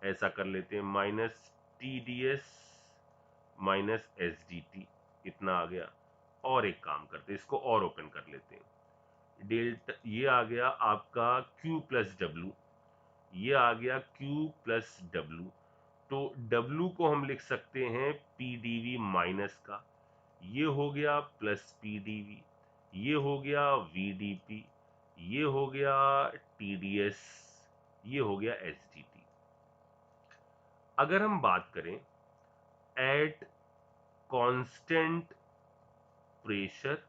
Speaker 1: ऐसा कर लेते हैं। Minus T d S minus S d T, इतना आ गया। और एक काम करते हैं, इसको और ओपन कर लेते हैं। डेल्टा ये आ गया आपका Q प्लस डब्ल्यू, ये आ गया Q प्लस डब्ल्यू। तो W को हम लिख सकते हैं पी डी वी माइनस का, ये हो गया प्लस पी डी वी, ये हो गया वी डी पी, ये हो गया टी डी एस, ये हो गया एस डी टी। अगर हम बात करें at constant pressure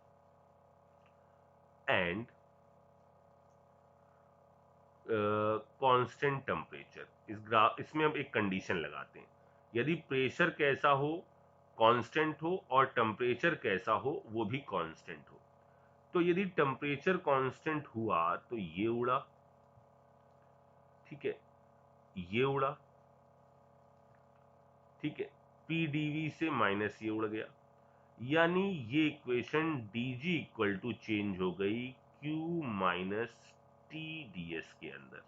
Speaker 1: and constant temperature, इसमें हम एक कंडीशन लगाते हैं। यदि प्रेशर कैसा हो, कांस्टेंट हो, और टेम्परेचर कैसा हो, वो भी कांस्टेंट हो। तो यदि टेम्परेचर कांस्टेंट हुआ तो ये उड़ा, ठीक है, ये उड़ा, ठीक है, पी डी वी से माइनस ये उड़ गया, यानी ये equation d G equal to change हो गई q minus T d S के अंदर।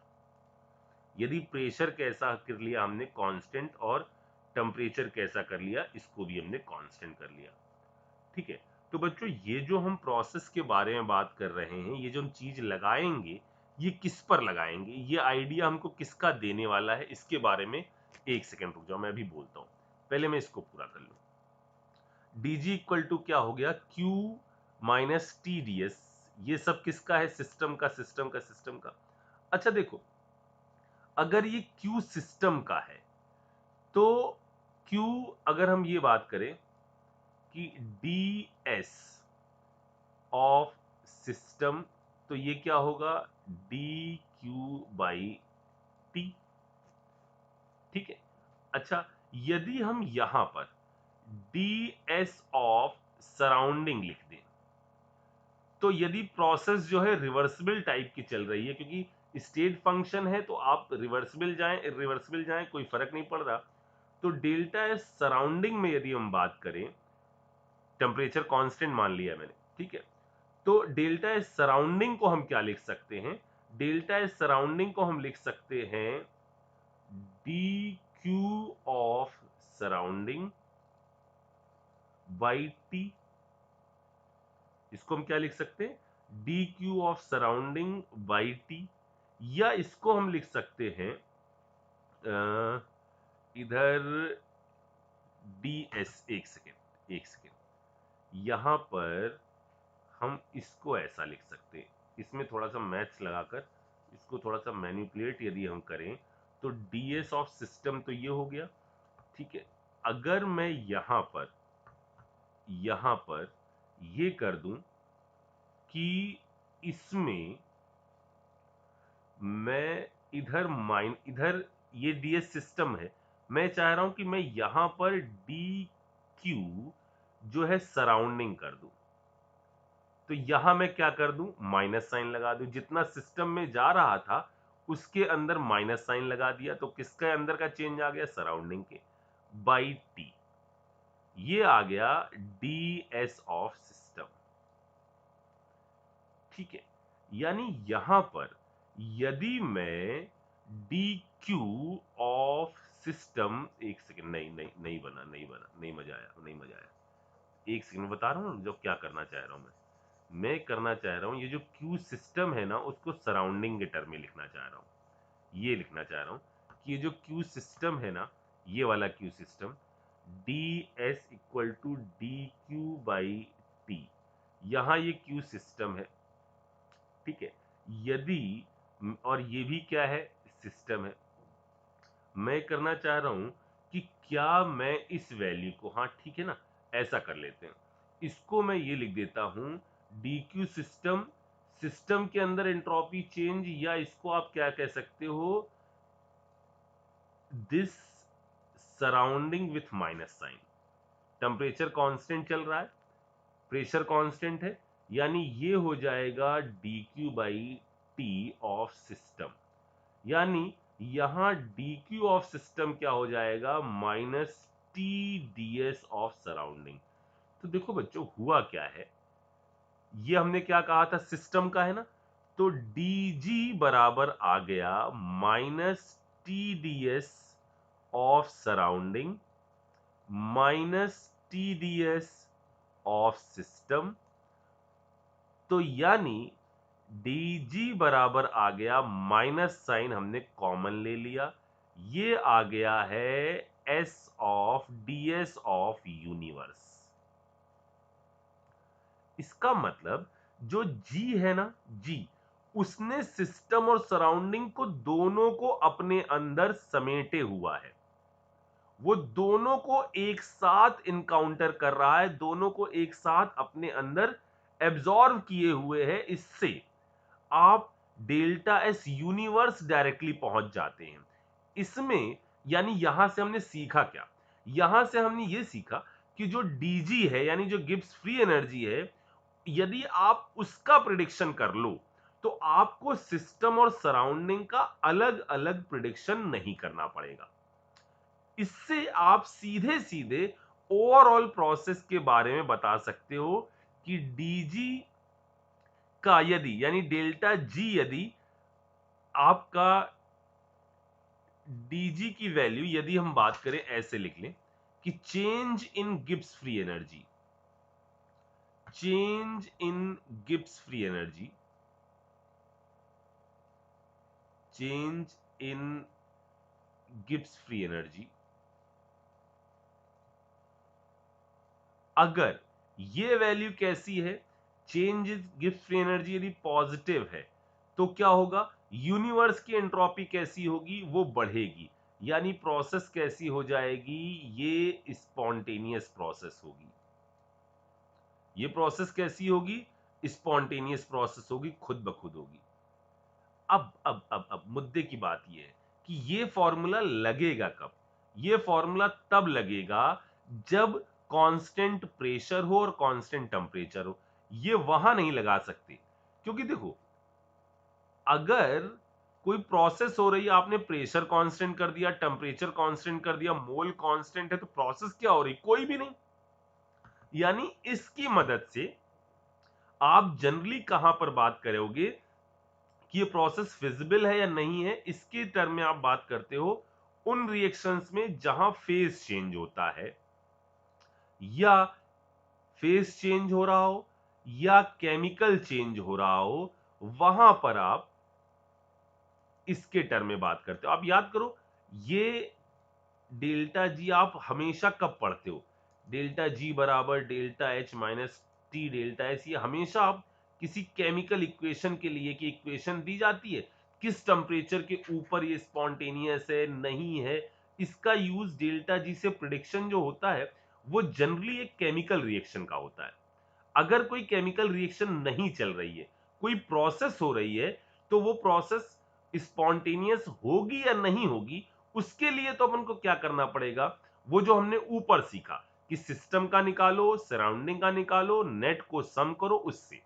Speaker 1: यदि प्रेशर कैसा कर लिया हमने, कांस्टेंट, और टेम्परेचर कैसा कर लिया, इसको भी हमने कांस्टेंट कर लिया, ठीक है। तो बच्चों, ये जो हम प्रोसेस के बारे में बात कर रहे हैं, ये जो हम चीज लगाएंगे, ये किस पर लगाएंगे, ये आइडिया हमको किसका देने वाला है, इसके बारे में एक सेकंड रुक जाओ, मैं अभी बोलता हूं। पहले मैं इसको पूरा कर लूं। डी जी इक्वल टू क्या हो गया, Q minus T d S. ये सब किसका है, सिस्टम का, सिस्टम का, सिस्टम का। अच्छा देखो, अगर ये क्यू सिस्टम का है, तो क्यू, अगर हम ये बात करें कि डी एस ऑफ सिस्टम, तो ये क्या होगा, डी क्यू बाई टी, ठीक है। अच्छा, यदि हम यहां पर डी एस ऑफ सराउंडिंग लिख दें, तो यदि प्रोसेस जो है रिवर्सिबल टाइप की चल रही है, क्योंकि स्टेट फंक्शन है, तो आप रिवर्सिबल जाएं इरिवर्सिबल जाएं कोई फर्क नहीं पड़ रहा। तो डेल्टा एस सराउंडिंग में यदि हम बात करें, टेम्परेचर कांस्टेंट मान लिया मैंने, ठीक है। तो डेल्टा एस सराउंडिंग को हम क्या लिख सकते हैं, डेल्टा एस सराउंडिंग को हम लिख सकते हैं D Q of surrounding by T. इसको हम क्या लिख सकते हैं, D Q of surrounding by T, या इसको हम लिख सकते हैं इधर डी एस, एक सेकेंड एक सेकेंड, यहां पर हम इसको ऐसा लिख सकते हैं, इसमें थोड़ा सा मैथ्स लगाकर इसको थोड़ा सा मैनिपुलेट यदि हम करें, तो डी एस ऑफ सिस्टम तो ये हो गया, ठीक है। अगर मैं यहां पर ये कर दूं कि इसमें मैं इधर ये डीएस सिस्टम है, मैं चाह रहा हूं कि मैं यहां पर डी क्यू जो है सराउंडिंग कर दूं, तो यहां मैं क्या कर दूं, माइनस साइन लगा दूं। जितना सिस्टम में जा रहा था उसके अंदर माइनस साइन लगा दिया, तो किसके अंदर का चेंज आ गया, सराउंडिंग के, बाई टी, ये आ गया डी एस ऑफ सिस्टम, ठीक है। यानी यहां पर यदि मैं डी क्यू ऑफ सिस्टम, एक सेकेंड, नहीं बना, नहीं मजा आया, एक सेकेंड बता रहा हूं जो क्या करना चाह रहा हूं मैं करना चाह रहा हूं, ये जो क्यू सिस्टम है ना, उसको सराउंडिंग के टर्म में लिखना चाह रहा हूं। ये लिखना चाह रहा हूं कि ये जो क्यू सिस्टम है ना, ये वाला q system, d S equal to d q by T, यहां ये क्यू सिस्टम है, ठीक है। यदि, और ये भी क्या है, सिस्टम है, मैं करना चाह रहा हूं कि क्या मैं इस वैल्यू को, हाँ ठीक है ना, ऐसा कर लेते हैं इसको मैं ये लिख देता हूं dq सिस्टम, सिस्टम के अंदर एंट्रोपी चेंज, या इसको आप क्या कह सकते हो, this surrounding with minus sign. Temperature constant चल रहा है, प्रेशर कांस्टेंट है, यानी ये हो जाएगा dq by T of system, यानी यहां dq ऑफ सिस्टम क्या हो जाएगा, minus T ds of surrounding. तो देखो बच्चों हुआ क्या है, ये हमने क्या कहा था, सिस्टम का है ना, तो dg बराबर आ गया minus T ds of surrounding minus T ds of system. तो यानी dg बराबर आ गया, माइनस साइन हमने कॉमन ले लिया, ये आ गया है s of ds of universe. इसका मतलब जो g है ना, g उसने सिस्टम और सराउंडिंग को दोनों को अपने अंदर समेटे हुआ है, वो दोनों को एक साथ इनकाउंटर कर रहा है, दोनों को एक साथ अपने अंदर एब्जॉर्व किए हुए है। इससे आप डेल्टा एस यूनिवर्स डायरेक्टली पहुंच जाते हैं इसमें। यानी यहां से हमने सीखा क्या, यहां से हमने ये सीखा कि जो डीजी है यानी जो गिब्स फ्री एनर्जी है, यदि आप उसका प्रिडिक्शन कर लो तो आपको सिस्टम और सराउंडिंग का अलग अलग प्रिडिक्शन नहीं करना पड़ेगा। इससे आप सीधे सीधे ओवरऑल प्रोसेस के बारे में बता सकते हो कि डीजी का यदि यानी डेल्टा जी, यदि आपका डीजी की वैल्यू यदि हम बात करें ऐसे लिख लें कि change in Gibbs free energy, change in Gibbs free energy, change in Gibbs free energy, अगर ये वैल्यू कैसी है, change in Gibbs free energy यदि पॉजिटिव है तो क्या होगा, यूनिवर्स की एंट्रोपी कैसी होगी, वो बढ़ेगी, यानी प्रोसेस कैसी हो जाएगी, ये स्पॉन्टेनियस प्रोसेस होगी। ये प्रोसेस कैसी होगी, स्पॉन्टेनियस प्रोसेस होगी, खुद ब खुद होगी। अब मुद्दे की बात यह है कि ये फॉर्मूला लगेगा कब, ये फॉर्मूला तब लगेगा जब कांस्टेंट प्रेशर हो और कांस्टेंट टेम्परेचर हो। ये वहां नहीं लगा सकते, क्योंकि देखो अगर कोई प्रोसेस हो रही है, आपने प्रेशर कांस्टेंट कर दिया, टेम्परेचर कांस्टेंट कर दिया, मोल कांस्टेंट है, तो प्रोसेस क्या हो रही, कोई भी नहीं। यानी इसकी मदद से आप जनरली कहां पर बात करोगे कि ये प्रोसेस फिजिबल है या नहीं है, इसके टर्म में आप बात करते हो उन रिएक्शंस में जहां फेज चेंज होता है, या फेज चेंज हो रहा हो या केमिकल चेंज हो रहा हो, वहां पर आप इसके टर्म में बात करते हो। आप याद करो ये डेल्टा जी आप हमेशा कब पढ़ते हो, डेल्टा जी बराबर delta H minus T delta S, ये हमेशा आप किसी केमिकल इक्वेशन के लिए की इक्वेशन दी जाती है, किस टेम्परेचर के ऊपर ये स्पॉन्टेनियस है नहीं है, इसका यूज डेल्टा जी से प्रिडिक्शन जो होता है वो जनरली एक केमिकल रिएक्शन का होता है। अगर कोई केमिकल रिएक्शन नहीं चल रही है, कोई प्रोसेस हो रही है, तो वो प्रोसेस स्पॉन्टेनियस होगी या नहीं होगी, उसके लिए तो अपन को क्या करना पड़ेगा, वो जो हमने ऊपर सीखा कि सिस्टम का निकालो, सराउंडिंग का निकालो, नेट को सम करो, उससे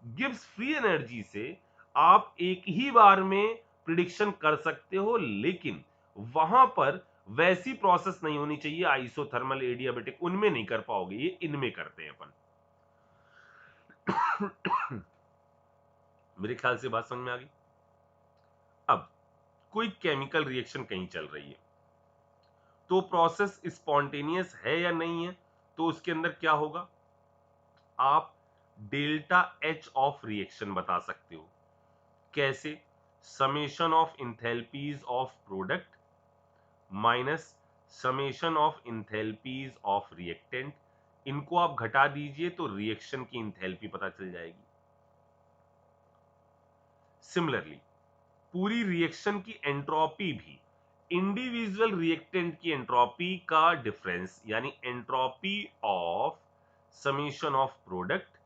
Speaker 1: गिब्स फ्री एनर्जी से आप एक ही बार में प्रिडिक्शन कर सकते हो, लेकिन वहां पर वैसी प्रोसेस नहीं होनी चाहिए आइसोथर्मल एडियाबेटिक, उनमें नहीं कर पाओगे, ये इनमें करते हैं अपन। मेरे ख्याल से बात समझ में आ गई। अब कोई केमिकल रिएक्शन कहीं चल रही है तो प्रोसेस स्पॉन्टेनियस है या नहीं है, तो उसके अंदर क्या होगा, आप डेल्टा एच ऑफ रिएक्शन बता सकते हो। कैसे, summation of enthalpies of product minus summation of enthalpies of reactant, इनको आप घटा दीजिए तो रिएक्शन की इंथैल्पी पता चल जाएगी। सिमिलरली पूरी रिएक्शन की एंट्रोपी भी इंडिविजुअल रिएक्टेंट की एंट्रोपी का डिफरेंस यानी entropy of summation of product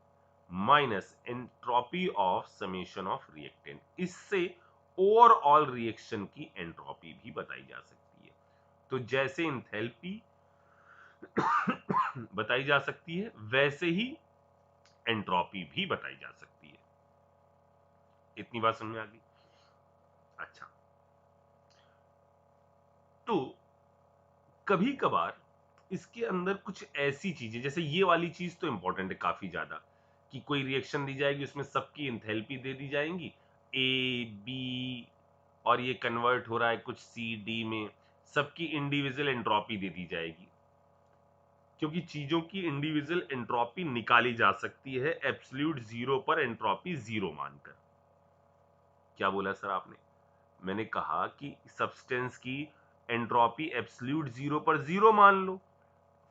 Speaker 1: minus entropy of summation of reactant. इससे ओवरऑल रिएक्शन की एंट्रोपी भी बताई जा सकती है। तो जैसे इंथैल्पी बताई जा सकती है, वैसे ही एंट्रोपी भी बताई जा सकती है। इतनी बात समझ में आ गई? अच्छा, तो कभी कभार इसके अंदर कुछ ऐसी चीजें, जैसे ये वाली चीज तो इंपॉर्टेंट है काफी ज्यादा, कि कोई रिएक्शन दी जाएगी, उसमें सबकी इंथैल्पी दे दी जाएंगी, ए बी, और ये कन्वर्ट हो रहा है कुछ सी डी में, सबकी इंडिविजुअल एंट्रोपी दे दी जाएगी, क्योंकि चीजों की इंडिविजुअल एंट्रोपी निकाली जा सकती है एब्सोल्यूट जीरो पर एंट्रोपी जीरो मानकर। क्या बोला सर आपने? मैंने कहा कि सब्सटेंस की एंट्रोपी एब्सोल्यूट जीरो पर जीरो मान लो,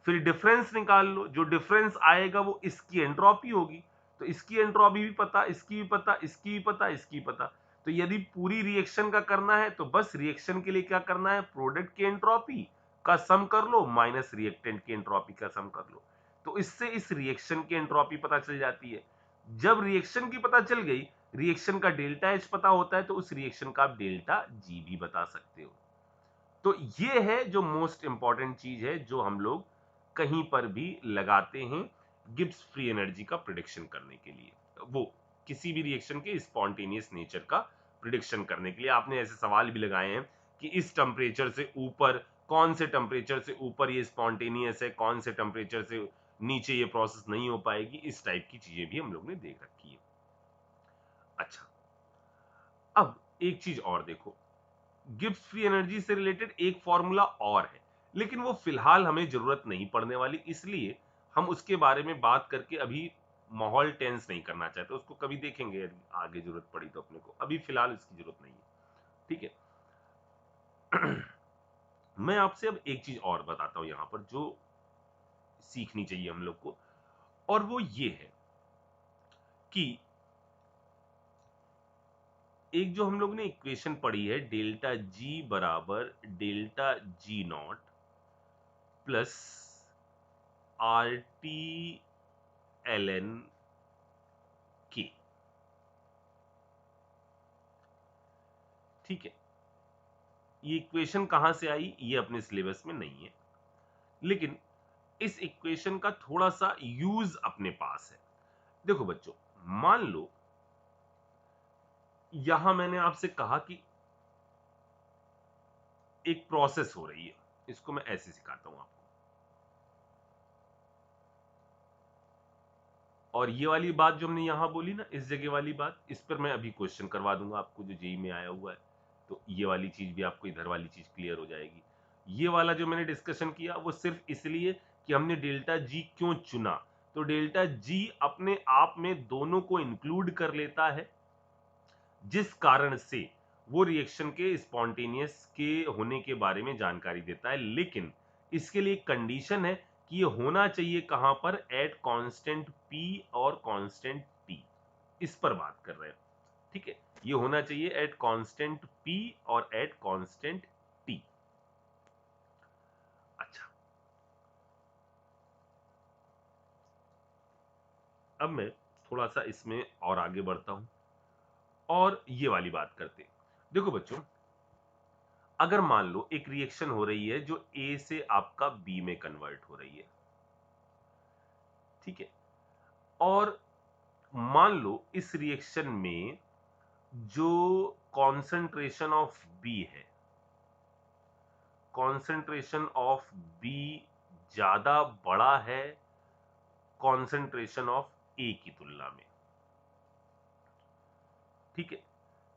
Speaker 1: फिर डिफरेंस निकाल लो, जो डिफरेंस आएगा वो इसकी एंट्रोपी होगी। तो इसकी एंट्रोपी भी पता, इसकी भी पता, इसकी भी पता, इसकी भी पता। तो यदि पूरी रिएक्शन का करना है तो बस रिएक्शन के लिए क्या करना है, प्रोडक्ट की एंट्रोपी का सम कर लो माइनस रिएक्टेंट की एंट्रोपी का सम कर लो। तो इससे इस रिएक्शन की एंट्रोपी पता चल जाती है। जब रिएक्शन की पता चल गई, रिएक्शन का डेल्टा एच पता होता है, तो उस रिएक्शन का आप डेल्टा जी भी बता सकते हो। तो ये है जो मोस्ट इंपॉर्टेंट चीज है जो हम लोग कहीं पर भी लगाते हैं गिब्स फ्री एनर्जी का प्रिडिक्शन करने के लिए, वो किसी भी रिएक्शन के स्पॉन्टेनियस नेचर का प्रिडिक्शन करने के लिए। आपने ऐसे सवाल भी लगाए हैं कि इस टेम्परेचर से ऊपर, कौन से टेम्परेचर से ऊपर ये स्पॉन्टेनियस है, कौन से टेम्परेचर से नीचे ये प्रोसेस नहीं हो पाएगी, इस टाइप की चीजें भी हम लोग ने देख रखी है। अच्छा, अब एक चीज और देखो, गिब्स फ्री एनर्जी से रिलेटेड एक फॉर्मूला और है, लेकिन वो फिलहाल हमें जरूरत नहीं पड़ने वाली, इसलिए हम उसके बारे में बात करके अभी माहौल टेंस नहीं करना चाहते, उसको कभी देखेंगे यदि आगे जरूरत पड़ी तो अपने को, अभी फिलहाल इसकी जरूरत नहीं है। ठीक है। मैं आपसे अब एक चीज और बताता हूं यहां पर जो सीखनी चाहिए हम लोग को, और वो ये है कि एक जो हम लोग ने इक्वेशन पढ़ी है, डेल्टा जी बराबर delta G not plus R T l n K. ठीक है, ये इक्वेशन कहां से आई ये अपने सिलेबस में नहीं है, लेकिन इस इक्वेशन का थोड़ा सा यूज अपने पास है। देखो बच्चों, मान लो यहां मैंने आपसे कहा कि एक प्रोसेस हो रही है, इसको मैं ऐसे सिखाता हूं आपको, और ये वाली बात जो हमने यहां बोली ना, इस जगह वाली बात, इस पर मैं अभी क्वेश्चन करवा दूंगा आपको जो जेई में आया हुआ है, तो ये वाली चीज भी आपको, इधर वाली चीज क्लियर हो जाएगी। ये वाला जो मैंने डिस्कशन किया वो सिर्फ इसलिए कि हमने डेल्टा जी क्यों चुना, तो डेल्टा जी अपने आप में दोनों को इंक्लूड कर लेता है, जिस कारण से वो रिएक्शन के स्पॉन्टेनियस के होने के बारे में जानकारी देता है, लेकिन इसके लिए एक कंडीशन है कि ये होना चाहिए कहां पर, एट कांस्टेंट पी और कांस्टेंट टी, इस पर बात कर रहे हैं। ठीक है, ये होना चाहिए एट कांस्टेंट पी और एट कांस्टेंट टी। अच्छा, अब मैं थोड़ा सा इसमें और आगे बढ़ता हूं और ये वाली बात करते हैं। देखो बच्चों, अगर मान लो एक रिएक्शन हो रही है जो ए से आपका बी में कन्वर्ट हो रही है, ठीक है, और मान लो इस रिएक्शन में जो कॉन्सेंट्रेशन ऑफ बी है, कॉन्सेंट्रेशन ऑफ बी ज्यादा बड़ा है कॉन्सेंट्रेशन ऑफ ए की तुलना में। ठीक है,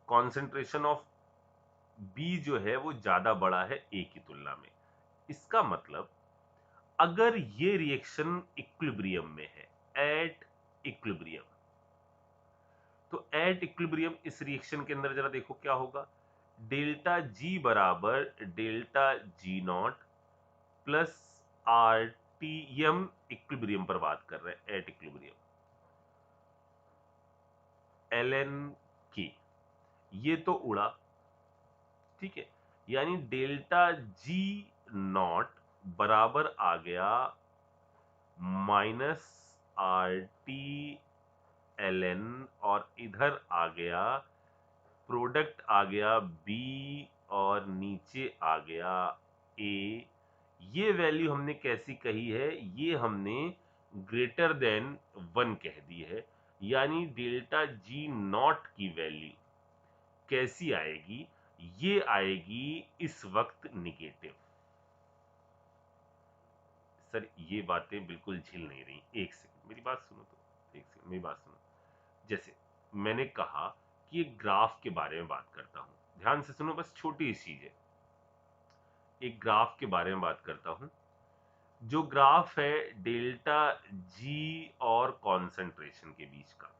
Speaker 1: कॉन्सेंट्रेशन ऑफ बी जो है वो ज्यादा बड़ा है ए की तुलना में। इसका मतलब अगर ये रिएक्शन इक्विलिब्रियम में है, एट इक्विलिब्रियम, तो एट इक्विलिब्रियम इस रिएक्शन के अंदर जरा देखो क्या होगा, डेल्टा जी बराबर delta G not plus R T, M equilibrium पर बात कर रहे हैं, एट इक्विलिब्रियम, एल एन के, ये तो उड़ा। ठीक है, यानी डेल्टा जी नॉट बराबर आ गया माइनस RT ln और इधर आ गया प्रोडक्ट आ गया B और नीचे आ गया A। ये वैल्यू हमने कैसी कही है? ये हमने ग्रेटर देन 1 कह दी है, यानी डेल्टा G नॉट की वैल्यू कैसी आएगी? ये आएगी इस वक्त निगेटिव। सर ये बातें बिल्कुल झिल नहीं रही। एक सेकंड मेरी बात सुनो, तो एक सेकंड मेरी बात सुनो। जैसे मैंने कहा कि एक ग्राफ के बारे में बात करता हूं, ध्यान से सुनो, बस छोटी सी चीज है। एक ग्राफ के बारे में बात करता हूं, जो ग्राफ है डेल्टा जी और कॉन्सेंट्रेशन के बीच का,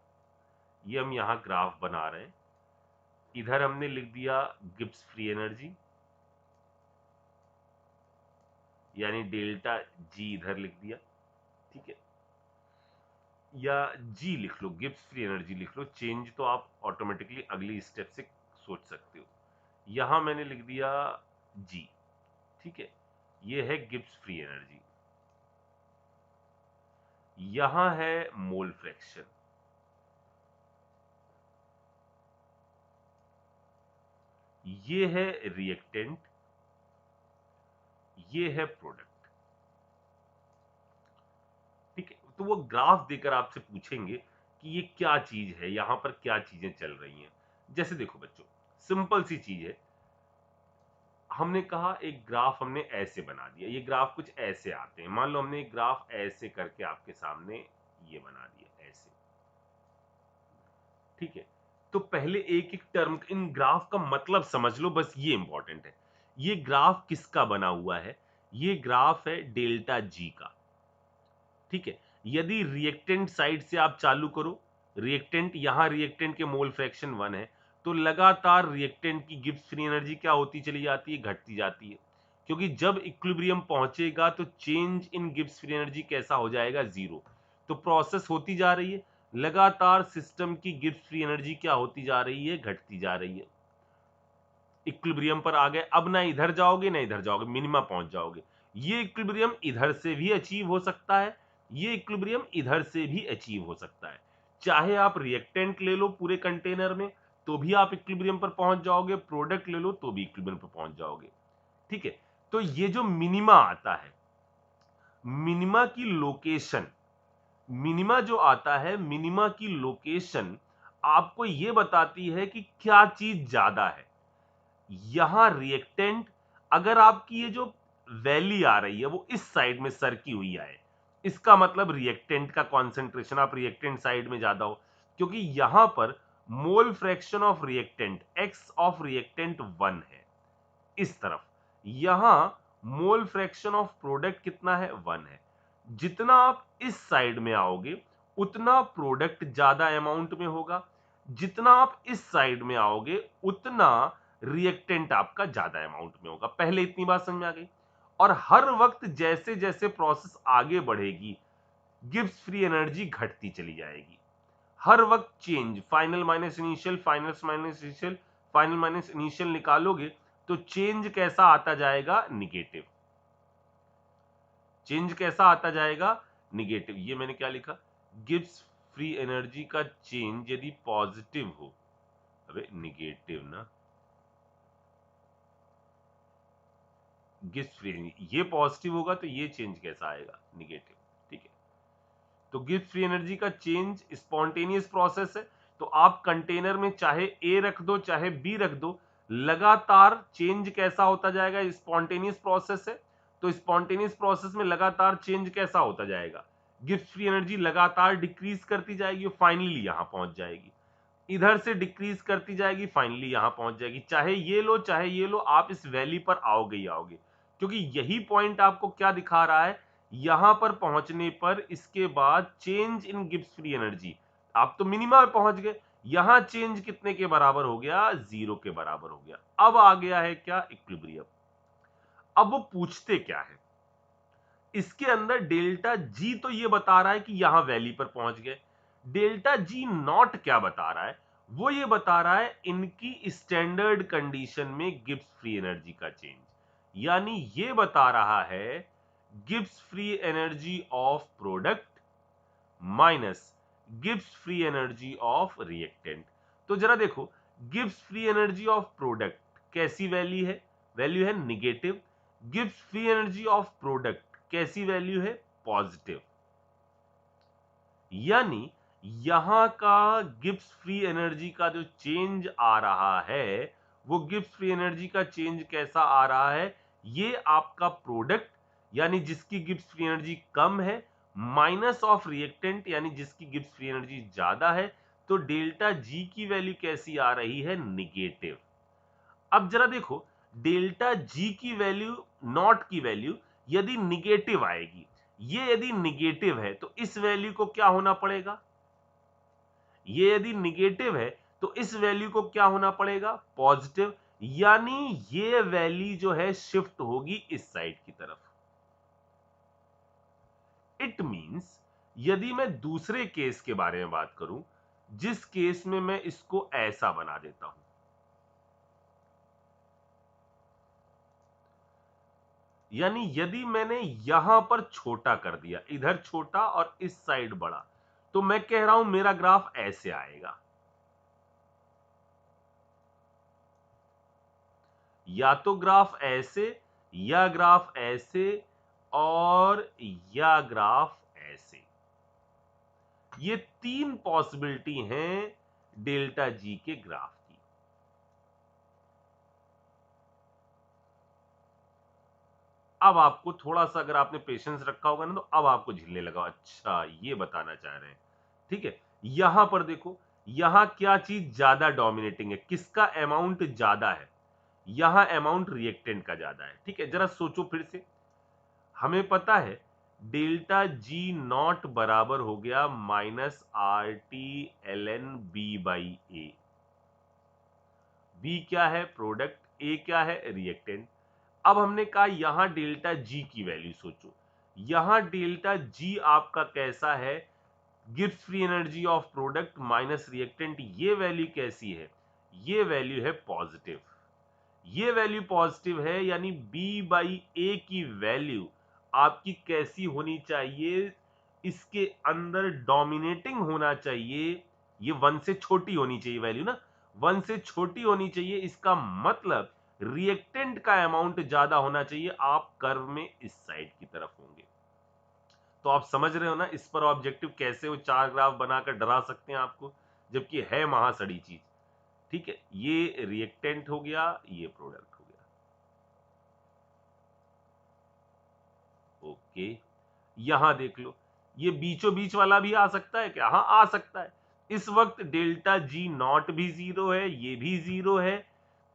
Speaker 1: ये हम यहां ग्राफ बना रहे हैं। इधर हमने लिख दिया गिब्स फ्री एनर्जी, यानी डेल्टा जी इधर लिख दिया, ठीक है, या जी लिख लो, गिब्स फ्री एनर्जी लिख लो, चेंज तो आप ऑटोमेटिकली अगली स्टेप से सोच सकते हो। यहां मैंने लिख दिया जी, ठीक है, ये है गिब्स फ्री एनर्जी, यहां है मोल फ्रैक्शन, ये है रिएक्टेंट, ये है प्रोडक्ट, ठीक है। तो वो ग्राफ देकर आपसे पूछेंगे कि ये क्या चीज है, यहां पर क्या चीजें चल रही हैं। जैसे देखो बच्चों, सिंपल सी चीज है, हमने कहा एक ग्राफ हमने ऐसे बना दिया, ये ग्राफ कुछ ऐसे आते हैं। मान लो हमने एक ग्राफ ऐसे करके आपके सामने ये बना दिया ऐसे, ठीक है। तो पहले एक एक टर्म, इन ग्राफ का मतलब समझ लो, बस ये इंपॉर्टेंट है। ये ग्राफ किसका बना हुआ है? ये ग्राफ है डेल्टा जी का, ठीक है। यदि रिएक्टेंट साइड से आप चालू करो, रिएक्टेंट, यहां रिएक्टेंट के मोल फ्रैक्शन 1 है, तो लगातार रिएक्टेंट की गिब्स फ्री एनर्जी क्या होती चली जाती है? घटती जाती है, क्योंकि जब इक्विलिब्रियम पहुंचेगा तो change in Gibbs free energy कैसा हो जाएगा? जीरो। तो प्रोसेस होती जा रही है, लगातार सिस्टम की गिब्स फ्री एनर्जी क्या होती जा रही है? घटती जा रही है। इक्विलिब्रियम पर आ गए, अब ना इधर जाओगे ना इधर जाओगे, मिनिमा पहुंच जाओगे। ये इक्विलिब्रियम इधर से भी अचीव हो सकता है, ये इक्विलिब्रियम इधर से भी अचीव हो सकता है। चाहे आप रिएक्टेंट ले लो पूरे कंटेनर में तो भी आप इक्विलिब्रियम पर पहुंच जाओगे, प्रोडक्ट ले लो तो भी इक्विलिब्रियम पर पहुंच जाओगे, ठीक है। तो ये जो मिनिमा आता है, मिनिमा की लोकेशन, मिनिमा जो आता है, मिनिमा की लोकेशन आपको यह बताती है कि क्या चीज ज्यादा है। यहां रिएक्टेंट, अगर आपकी ये जो वैली आ रही है वो इस साइड में सरकी हुई आए, इसका मतलब रिएक्टेंट का कॉन्सेंट्रेशन, आप रिएक्टेंट साइड में ज्यादा हो, क्योंकि यहां पर mole fraction of reactant, x of reactant 1 है। इस तरफ यहां मोल फ्रैक्शन ऑफ प्रोडक्ट कितना है? 1 है। जितना आप इस साइड में आओगे उतना प्रोडक्ट ज्यादा अमाउंट में होगा, जितना आप इस साइड में आओगे उतना रिएक्टेंट आपका ज्यादा अमाउंट में होगा। पहले इतनी बात समझ में आ गई। और हर वक्त जैसे जैसे प्रोसेस आगे बढ़ेगी गिब्स फ्री एनर्जी घटती चली जाएगी। हर वक्त change, final minus initial, final minus initial, final minus initial निकालोगे तो चेंज कैसा आता जाएगा? निगेटिव। चेंज कैसा आता जाएगा? निगेटिव। ये मैंने क्या लिखा? गिब्स फ्री एनर्जी का चेंज यदि पॉजिटिव हो, अबे निगेटिव ना, गिब्स फ्री एनर्जी ये पॉजिटिव होगा तो ये चेंज कैसा आएगा? निगेटिव, ठीक है। तो गिब्स फ्री एनर्जी का चेंज स्पॉन्टेनियस प्रोसेस है, तो आप कंटेनर में चाहे ए रख दो चाहे बी रख दो, लगातार चेंज कैसा होता जाएगा? स्पॉन्टेनियस प्रोसेस है, तो स्पॉन्टेनियस प्रोसेस में लगातार चेंज कैसा होता जाएगा? गिब्स फ्री एनर्जी लगातार डिक्रीज करती जाएगी, फाइनली यहां पहुंच जाएगी, इधर से डिक्रीज करती जाएगी, फाइनली यहां पहुंच जाएगी। चाहे ये लो चाहे ये लो, आप इस वैली पर आओगे ही आओगे, क्योंकि यही पॉइंट आपको क्या दिखा रहा है? यहां पर पहुंचने पर इसके बाद change in Gibbs free energy, आप तो मिनिमा में पहुंच गए, यहां चेंज कितने के बराबर हो गया? 0 के बराबर हो गया। अब आ गया है क्या? इक्विलिब्रियम। अब वो पूछते क्या है इसके अंदर? डेल्टा जी तो ये बता रहा है कि यहां वैली पर पहुंच गए, डेल्टा जी नॉट क्या बता रहा है? वो ये बता रहा है इनकी स्टैंडर्ड कंडीशन में गिब्स फ्री एनर्जी का चेंज, यानी ये बता रहा है Gibbs free energy of product minus Gibbs free energy of reactant. तो जरा देखो, Gibbs free energy of product कैसी वैल्यू है negative. Gibbs free energy of product कैसी वैल्यू है, पॉजिटिव। यानी यहां का गिब्स फ्री एनर्जी का जो चेंज आ रहा है, वो गिब्स फ्री एनर्जी का चेंज कैसा आ रहा है, ये आपका प्रोडक्ट यानी जिसकी गिब्स फ्री एनर्जी कम है, माइनस ऑफ रिएक्टेंट यानी जिसकी गिब्स फ्री एनर्जी ज्यादा है। तो डेल्टा जी की वैल्यू कैसी आ रही है, निगेटिव। अब जरा देखो, डेल्टा जी की वैल्यू, नॉट की वैल्यू यदि निगेटिव आएगी, ये यदि निगेटिव है तो इस वैल्यू को क्या होना पड़ेगा, ये यदि निगेटिव है तो इस वैल्यू को क्या होना पड़ेगा, पॉजिटिव। यानी ये वैल्यू जो है शिफ्ट होगी इस साइड की तरफ। इट मींस यदि मैं दूसरे केस के बारे में बात करूं, जिस केस में मैं इसको ऐसा बना देता हूं, यानी यदि मैंने यहां पर छोटा कर दिया, इधर छोटा और इस साइड बड़ा, तो मैं कह रहा हूं मेरा ग्राफ ऐसे आएगा। या तो ग्राफ ऐसे, या ग्राफ ऐसे, और या ग्राफ ऐसे। ये तीन पॉसिबिलिटी हैं डेल्टा जी के ग्राफ की। अब आपको थोड़ा सा, अगर आपने पेशेंस रखा होगा ना, तो अब आपको झिलने लगा, अच्छा ये बताना चाह रहे हैं। ठीक है, यहां पर देखो, यहां क्या चीज ज्यादा डोमिनेटिंग है, किसका अमाउंट ज्यादा है, यहां अमाउंट रिएक्टेंट का ज्यादा है। ठीक है, जरा सोचो फिर से। हमें पता है डेल्टा जी नॉट बराबर हो गया minus R T l n B by A. B क्या है, प्रोडक्ट, ए क्या है, रिएक्टेंट। अब हमने कहा यहां डेल्टा जी की वैल्यू सोचो, यहां डेल्टा जी आपका कैसा है, Gibbs free energy of product minus reactant, ये वैल्यू कैसी है, ये वैल्यू है पॉजिटिव। ये वैल्यू पॉजिटिव है, यानी बी बाई ए की वैल्यू आपकी कैसी होनी चाहिए, इसके अंदर डोमिनेटिंग होना चाहिए। ये वन से छोटी होनी चाहिए वैल्यू ना, वन से छोटी होनी चाहिए। इसका मतलब रिएक्टेंट का अमाउंट ज्यादा होना चाहिए। आप कर्व में इस साइड की तरफ होंगे। तो आप समझ रहे हो ना इस पर ऑब्जेक्टिव कैसे वो चार ग्राफ बनाकर डरा सकते हैं आपको, जबकि है महासड़ी चीज। ठीक है, ये रिएक्टेंट हो गया, ये प्रोडक्ट हो गया। ओके, यहां देख लो, ये बीचों बीच वाला भी आ सकता है क्या, हाँ आ सकता है। इस वक्त डेल्टा जी नॉट भी जीरो है, ये भी जीरो है,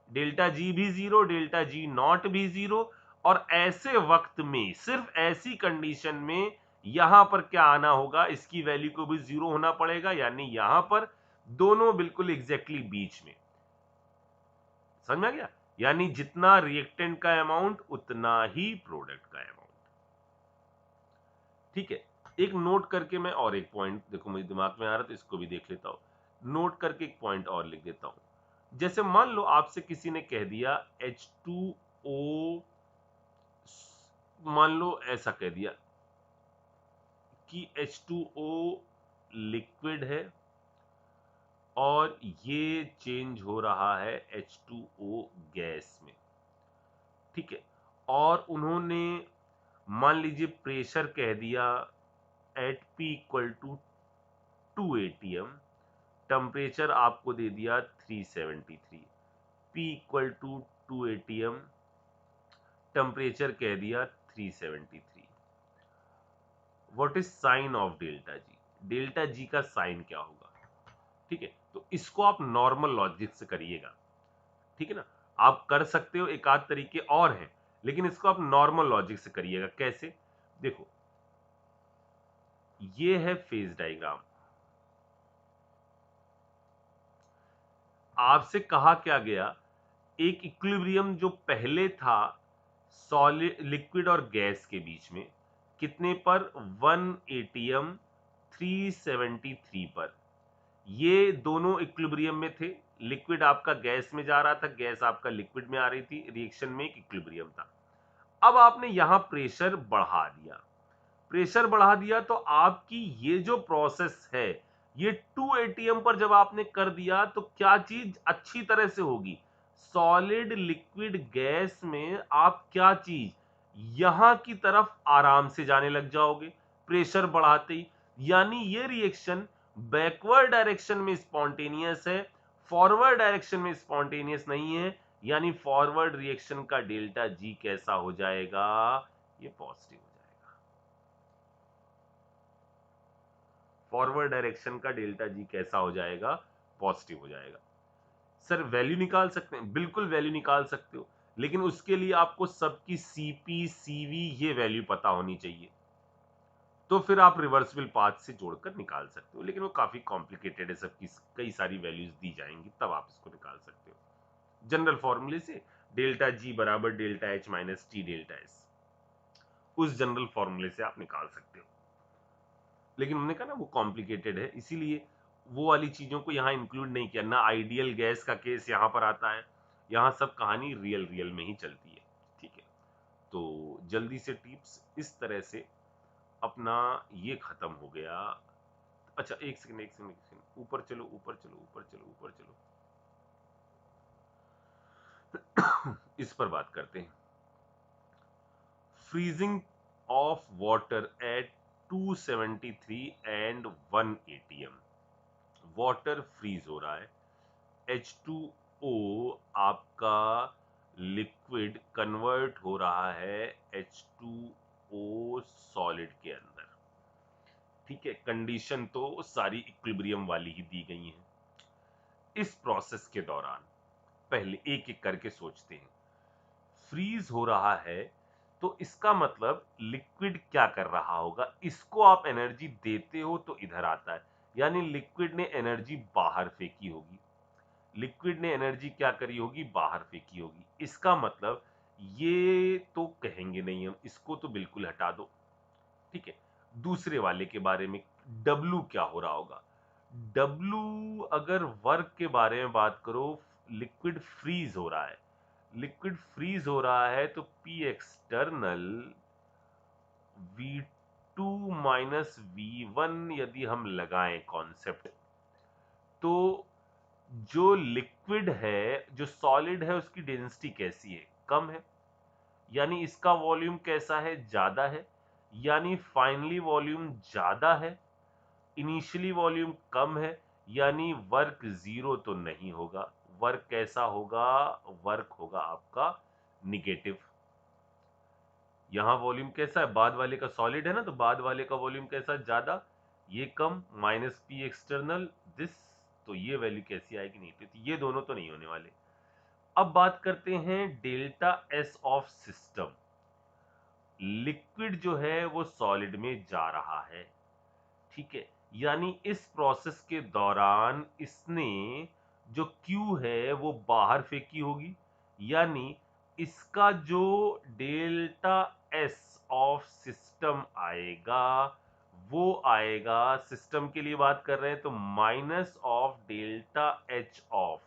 Speaker 1: डेल्टा जी भी जीरो, डेल्टा जी नॉट भी जीरो। और ऐसे वक्त में, सिर्फ ऐसी कंडीशन में यहां पर क्या आना होगा, इसकी वैल्यू को भी जीरो होना पड़ेगा, यानी यहां पर दोनों बिल्कुल एग्जैक्टली बीच में। समझ में आ गया, यानी जितना रिएक्टेंट का अमाउंट उतना ही प्रोडक्ट का अमाउंट। ठीक है, एक नोट करके मैं और एक पॉइंट, देखो मुझे दिमाग में आ रहा तो इसको भी देख लेता हूं। नोट करके एक पॉइंट और लिख देता हूं। जैसे मान लो आपसे किसी ने कह दिया H2O, मान लो ऐसा कह दिया कि H2O लिक्विड है और ये चेंज हो रहा है H2O गैस में। ठीक है, और उन्होंने मान लीजिए प्रेशर कह दिया at P equal to 2 atm, temperature आपको दे दिया 373, P equal to 2 atm, temperature कह दिया 373। What is sign of delta G, delta G का साइन क्या होगा। ठीक है, तो इसको आप नॉर्मल लॉजिक से करिएगा। ठीक है ना, आप कर सकते हो, एक आध तरीके और हैं, लेकिन इसको आप नॉर्मल लॉजिक से करिएगा। कैसे, देखो ये है फेज डायग्राम। आपसे कहा क्या गया, एक इक्विलिब्रियम जो पहले था सॉलिड, लिक्विड और गैस के बीच में, कितने पर, 1 atm 373 पर। ये दोनों इक्विलिब्रियम में थे, लिक्विड आपका गैस में जा रहा था, गैस आपका लिक्विड में आ रही थी, रिएक्शन में एक इक्विलिब्रियम था। अब आपने यहां प्रेशर बढ़ा दिया, प्रेशर बढ़ा दिया तो आपकी ये जो प्रोसेस है ये 2 atm पर जब आपने कर दिया तो क्या चीज अच्छी तरह से होगी, सॉलिड लिक्विड गैस में आप क्या चीज यहां की तरफ आराम से जाने लग जाओगे प्रेशर बढ़ाते ही। यानी ये रिएक्शन बैकवर्ड डायरेक्शन में स्पॉन्टेनियस है, फॉरवर्ड डायरेक्शन में स्पॉन्टेनियस नहीं है। यानी फॉरवर्ड रिएक्शन का डेल्टा जी कैसा हो जाएगा, ये पॉजिटिव हो जाएगा। फॉरवर्ड डायरेक्शन का डेल्टा जी कैसा हो जाएगा, पॉजिटिव हो जाएगा। सर वैल्यू निकाल सकते हैं, बिल्कुल वैल्यू निकाल सकते हो, लेकिन उसके लिए आपको सबकी सीपी सीवी ये वैल्यू पता होनी चाहिए। तो फिर आप रिवर्सिबल पाथ से जोड़कर निकाल सकते हो, लेकिन वो काफी कॉम्प्लिकेटेड है, सबकी कई सारी वैल्यूज दी जाएंगी तब आप इसको निकाल सकते हो। जनरल फॉर्मूले से डेल्टा जी बराबर delta H minus T delta S, उस जनरल फॉर्मूले से आप निकाल सकते हो। लेकिन हमने कहा ना वो कॉम्प्लिकेटेड है, इसीलिए वो वाली चीजों को यहाँ इंक्लूड नहीं किया ना। आइडियल गैस का केस यहाँ पर आता है, यहाँ सब कहानी रियल रियल में ही चलती है। ठीक है, तो जल्दी से टिप्स इस तरह से अपना ये खत्म हो गया। अच्छा एक सेकंड एक सेकंड एक सेकंड, ऊपर चलो ऊपर चलो ऊपर चलो ऊपर चलो इस पर बात करते हैं। Freezing of water at 273 and 1 atm, water freeze हो रहा है, H2O आपका लिक्विड कन्वर्ट हो रहा है H2O सॉलिड के अंदर। ठीक है, कंडीशन तो सारी इक्विलिब्रियम वाली ही दी गई है। इस प्रोसेस के दौरान पहले एक एक करके सोचते हैं। फ्रीज हो रहा है तो इसका मतलब लिक्विड क्या कर रहा होगा, इसको आप एनर्जी देते हो तो इधर आता है, यानी लिक्विड ने एनर्जी बाहर फेंकी होगी। लिक्विड ने एनर्जी क्या करी होगी, बाहर फेंकी होगी। इसका मतलब ये तो कहेंगे नहीं हम, इसको तो बिल्कुल हटा दो। ठीक है, दूसरे वाले के बारे में W क्या हो रहा होगा। W अगर वर्क के बारे में बात करो, लिक्विड फ्रीज हो रहा है, लिक्विड फ्रीज हो रहा है तो P external V2 minus V1 यदि हम लगाएं कॉन्सेप्ट, तो जो लिक्विड है जो सॉलिड है उसकी डेंसिटी कैसी है, कम है, यानी इसका वॉल्यूम कैसा है, ज्यादा है, यानी फाइनली वॉल्यूम ज्यादा है, इनिशियली वॉल्यूम कम है, यानी वर्क जीरो तो नहीं होगा। वर्क कैसा होगा, वर्क होगा आपका निगेटिव। यहां वॉल्यूम कैसा है, बाद वाले का सॉलिड है ना, तो बाद वाले का वॉल्यूम कैसा, ज्यादा, ये कम, माइनस पी एक्सटर्नल दिस, तो ये वैल्यू कैसी आएगी, नहीं तो ये दोनों तो नहीं होने वाले। अब बात करते हैं delta S of system. Liquid जो है वो सॉलिड में जा रहा है, ठीक है, यानी इस प्रोसेस के दौरान इसने जो Q है वो बाहर फेंकी होगी, यानी इसका जो डेल्टा S ऑफ सिस्टम आएगा वो आएगा, सिस्टम के लिए बात कर रहे हैं तो minus of delta H of,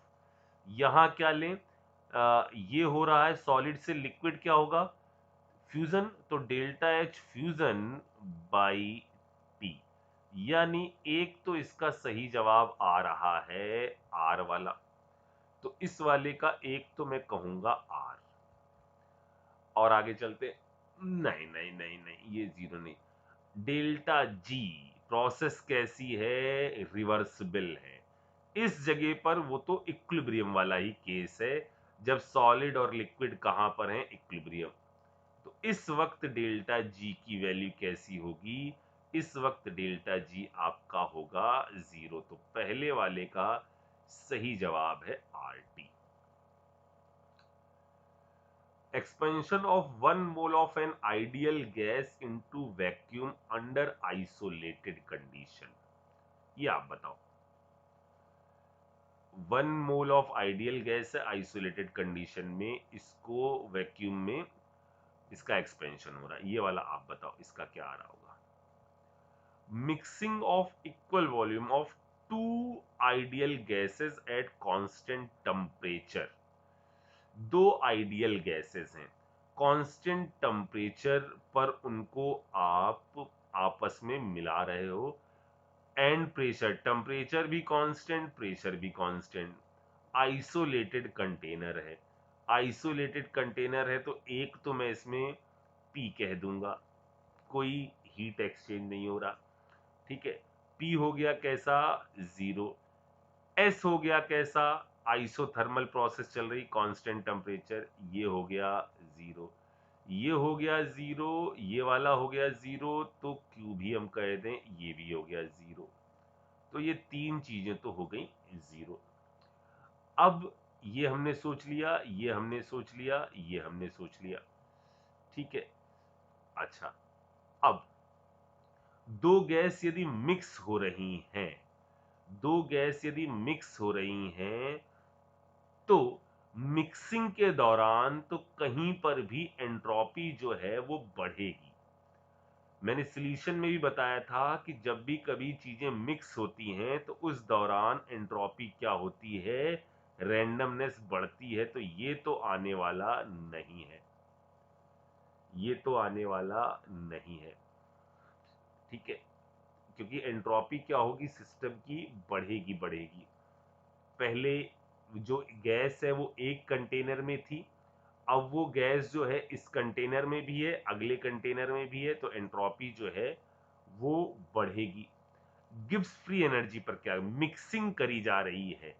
Speaker 1: यहां क्या लें, ये हो रहा है सॉलिड से लिक्विड, क्या होगा, फ्यूजन, तो delta H fusion by T, यानी एक तो इसका सही जवाब आ रहा है आर वाला, तो इस वाले का एक तो मैं कहूंगा आर। और आगे चलते, नहीं नहीं नहीं नहीं ये जीरो नहीं, डेल्टा जी प्रोसेस कैसी है, रिवर्सिबल है। इस जगह पर वो तो इक्विलिब्रियम वाला ही केस है, जब सॉलिड और लिक्विड कहां पर है, इक्विलिब्रियम। तो इस वक्त डेल्टा जी की वैल्यू कैसी होगी, इस वक्त डेल्टा जी आपका होगा जीरो, तो पहले वाले का सही जवाब है R T. Expansion of 1 mole of an ideal gas into vacuum under isolated condition, ये आप बताओ। 1 मोल ऑफ आइडियल गैस है आइसोलेटेड कंडीशन में, इसको वैक्यूम में इसका एक्सपेंशन हो रहा है, ये वाला आप बताओ इसका क्या आ रहा होगा। Mixing of equal volume of two ideal gases at constant temperature, दो आइडियल गैसेस हैं, कांस्टेंट टेम्परेचर पर उनको आप आपस में मिला रहे हो, एंड प्रेशर, टेम्परेचर भी कांस्टेंट, प्रेशर भी कांस्टेंट, आइसोलेटेड कंटेनर है। आइसोलेटेड कंटेनर है तो एक तो मैं इसमें पी कह दूंगा, कोई हीट एक्सचेंज नहीं हो रहा, ठीक है। पी हो गया कैसा, जीरो। एस हो गया कैसा, आइसोथर्मल प्रोसेस चल रही, कांस्टेंट टेम्परेचर, ये हो गया जीरो। ये हो गया जीरो, ये वाला हो गया जीरो, तो क्यू भी हम कह दें ये भी हो गया जीरो। तो ये तीन चीजें तो हो गई जीरो। अब ये हमने सोच लिया, ये हमने सोच लिया, ये हमने सोच लिया, ठीक है। अच्छा, अब दो गैस यदि मिक्स हो रही हैं, दो गैस यदि मिक्स हो रही हैं, तो मिक्सिंग के दौरान तो कहीं पर भी एंट्रोपी जो है वो बढ़ेगी। मैंने सॉल्यूशन में भी बताया था कि जब भी कभी चीजें मिक्स होती हैं तो उस दौरान एंट्रोपी क्या होती है, रैंडमनेस बढ़ती है। तो ये तो आने वाला नहीं है, ये तो आने वाला नहीं है, ठीक है। क्योंकि एंट्रोपी क्या होगी, सिस्टम की बढ़ेगी बढ़ेगी। पहले जो गैस है वो एक कंटेनर में थी, अब वो गैस जो है इस कंटेनर में भी है, अगले कंटेनर में भी है, तो एंट्रोपी जो है वो बढ़ेगी। गिब्स फ्री एनर्जी पर क्या मिक्सिंग करी जा रही है,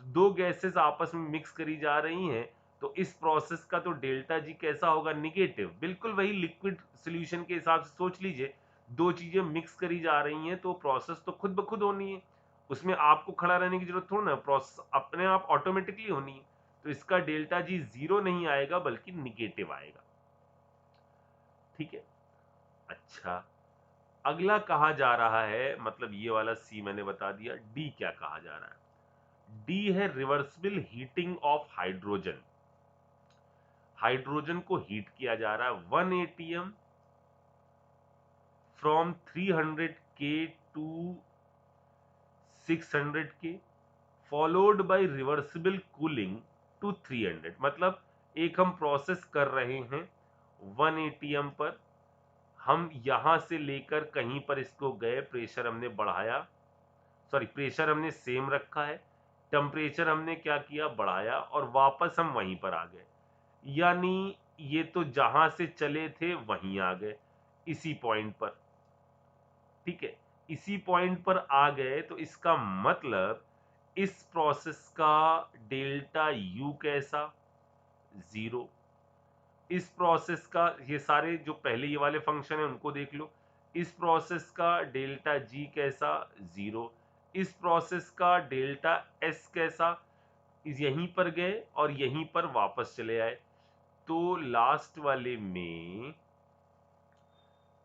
Speaker 1: तो दो गैसेस आपस में मिक्स करी जा रही हैं, तो इस प्रोसेस का तो डेल्टा जी कैसा होगा, निगेटिव। बिल्कुल वही लिक्विड सॉल्यूशन के हिसाब से सोच लीजिए, दो चीजें मिक्स करी जा रही हैं तो प्रोसेस तो खुद ब खुद होनी है, उसमें आपको खड़ा रहने की जरूरत थोड़ा ना, प्रोसेस अपने आप ऑटोमेटिकली होनी है। तो इसका डेल्टा जी जीरो नहीं आएगा बल्कि निगेटिव आएगा, ठीक है। अच्छा, अगला कहा जा रहा है, मतलब ये वाला सी मैंने बता दिया, डी क्या कहा जा रहा है। डी है reversible heating of hydrogen. Hydrogen को हीट किया जा रहा है 1 atm from 300 K to 600 K, followed by reversible cooling to 300। मतलब एक हम प्रोसेस कर रहे हैं 1 atm पर, हम यहां से लेकर कहीं पर इसको गए, प्रेशर हमने बढ़ाया, सॉरी प्रेशर हमने सेम रखा है, टेम्परेचर हमने क्या किया, बढ़ाया, और वापस हम वहीं पर आ गए। यानी ये तो जहां से चले थे वहीं आ गए, इसी पॉइंट पर, ठीक है। इसी पॉइंट पर आ गए तो इसका मतलब इस प्रोसेस का डेल्टा यू कैसा, जीरो। इस प्रोसेस का, ये सारे जो पहले ये वाले फंक्शन है उनको देख लो, इस प्रोसेस का डेल्टा जी कैसा, जीरो। इस प्रोसेस का डेल्टा एस कैसा, इस यहीं पर गए और यहीं पर वापस चले आए, तो लास्ट वाले में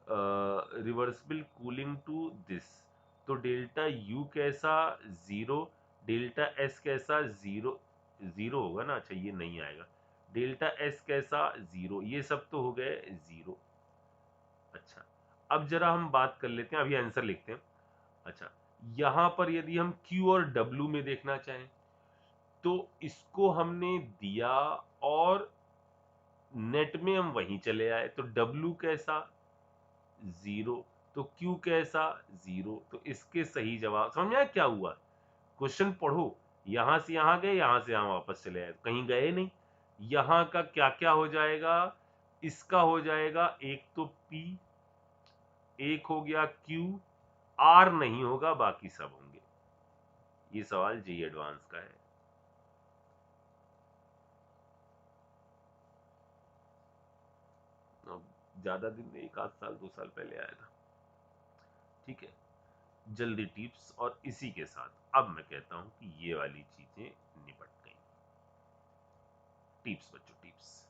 Speaker 1: रिवर्सिबल कूलिंग टू दिस, तो डेल्टा यू कैसा, जीरो। डेल्टा एस कैसा, जीरो, जीरो होगा ना, अच्छा ये नहीं आएगा। डेल्टा एस कैसा, जीरो, ये सब तो हो गए जीरो। अच्छा, अब जरा हम बात कर लेते हैं, अभी आंसर लिखते हैं। अच्छा, यहां पर यदि हम Q और W में देखना चाहें तो इसको हमने दिया और नेट में हम वहीं चले आए, तो W कैसा, जीरो, तो Q कैसा, जीरो। तो इसके सही जवाब, समझ में आया क्या हुआ, क्वेश्चन पढ़ो, यहां से यहां गए, यहां से यहां वापस चले आए, कहीं गए नहीं। यहां का क्या क्या हो जाएगा, इसका हो जाएगा एक तो P, एक हो गया Q, R नहीं होगा, बाकी सब होंगे। ये सवाल जी एडवांस का है। ज्यादा दिन में, एक आध साल 2 साल पहले आया था, ठीक है। जल्दी टिप्स, और इसी के साथ अब मैं कहता हूं कि ये वाली चीजें निपट गई। टिप्स बच्चों, टिप्स।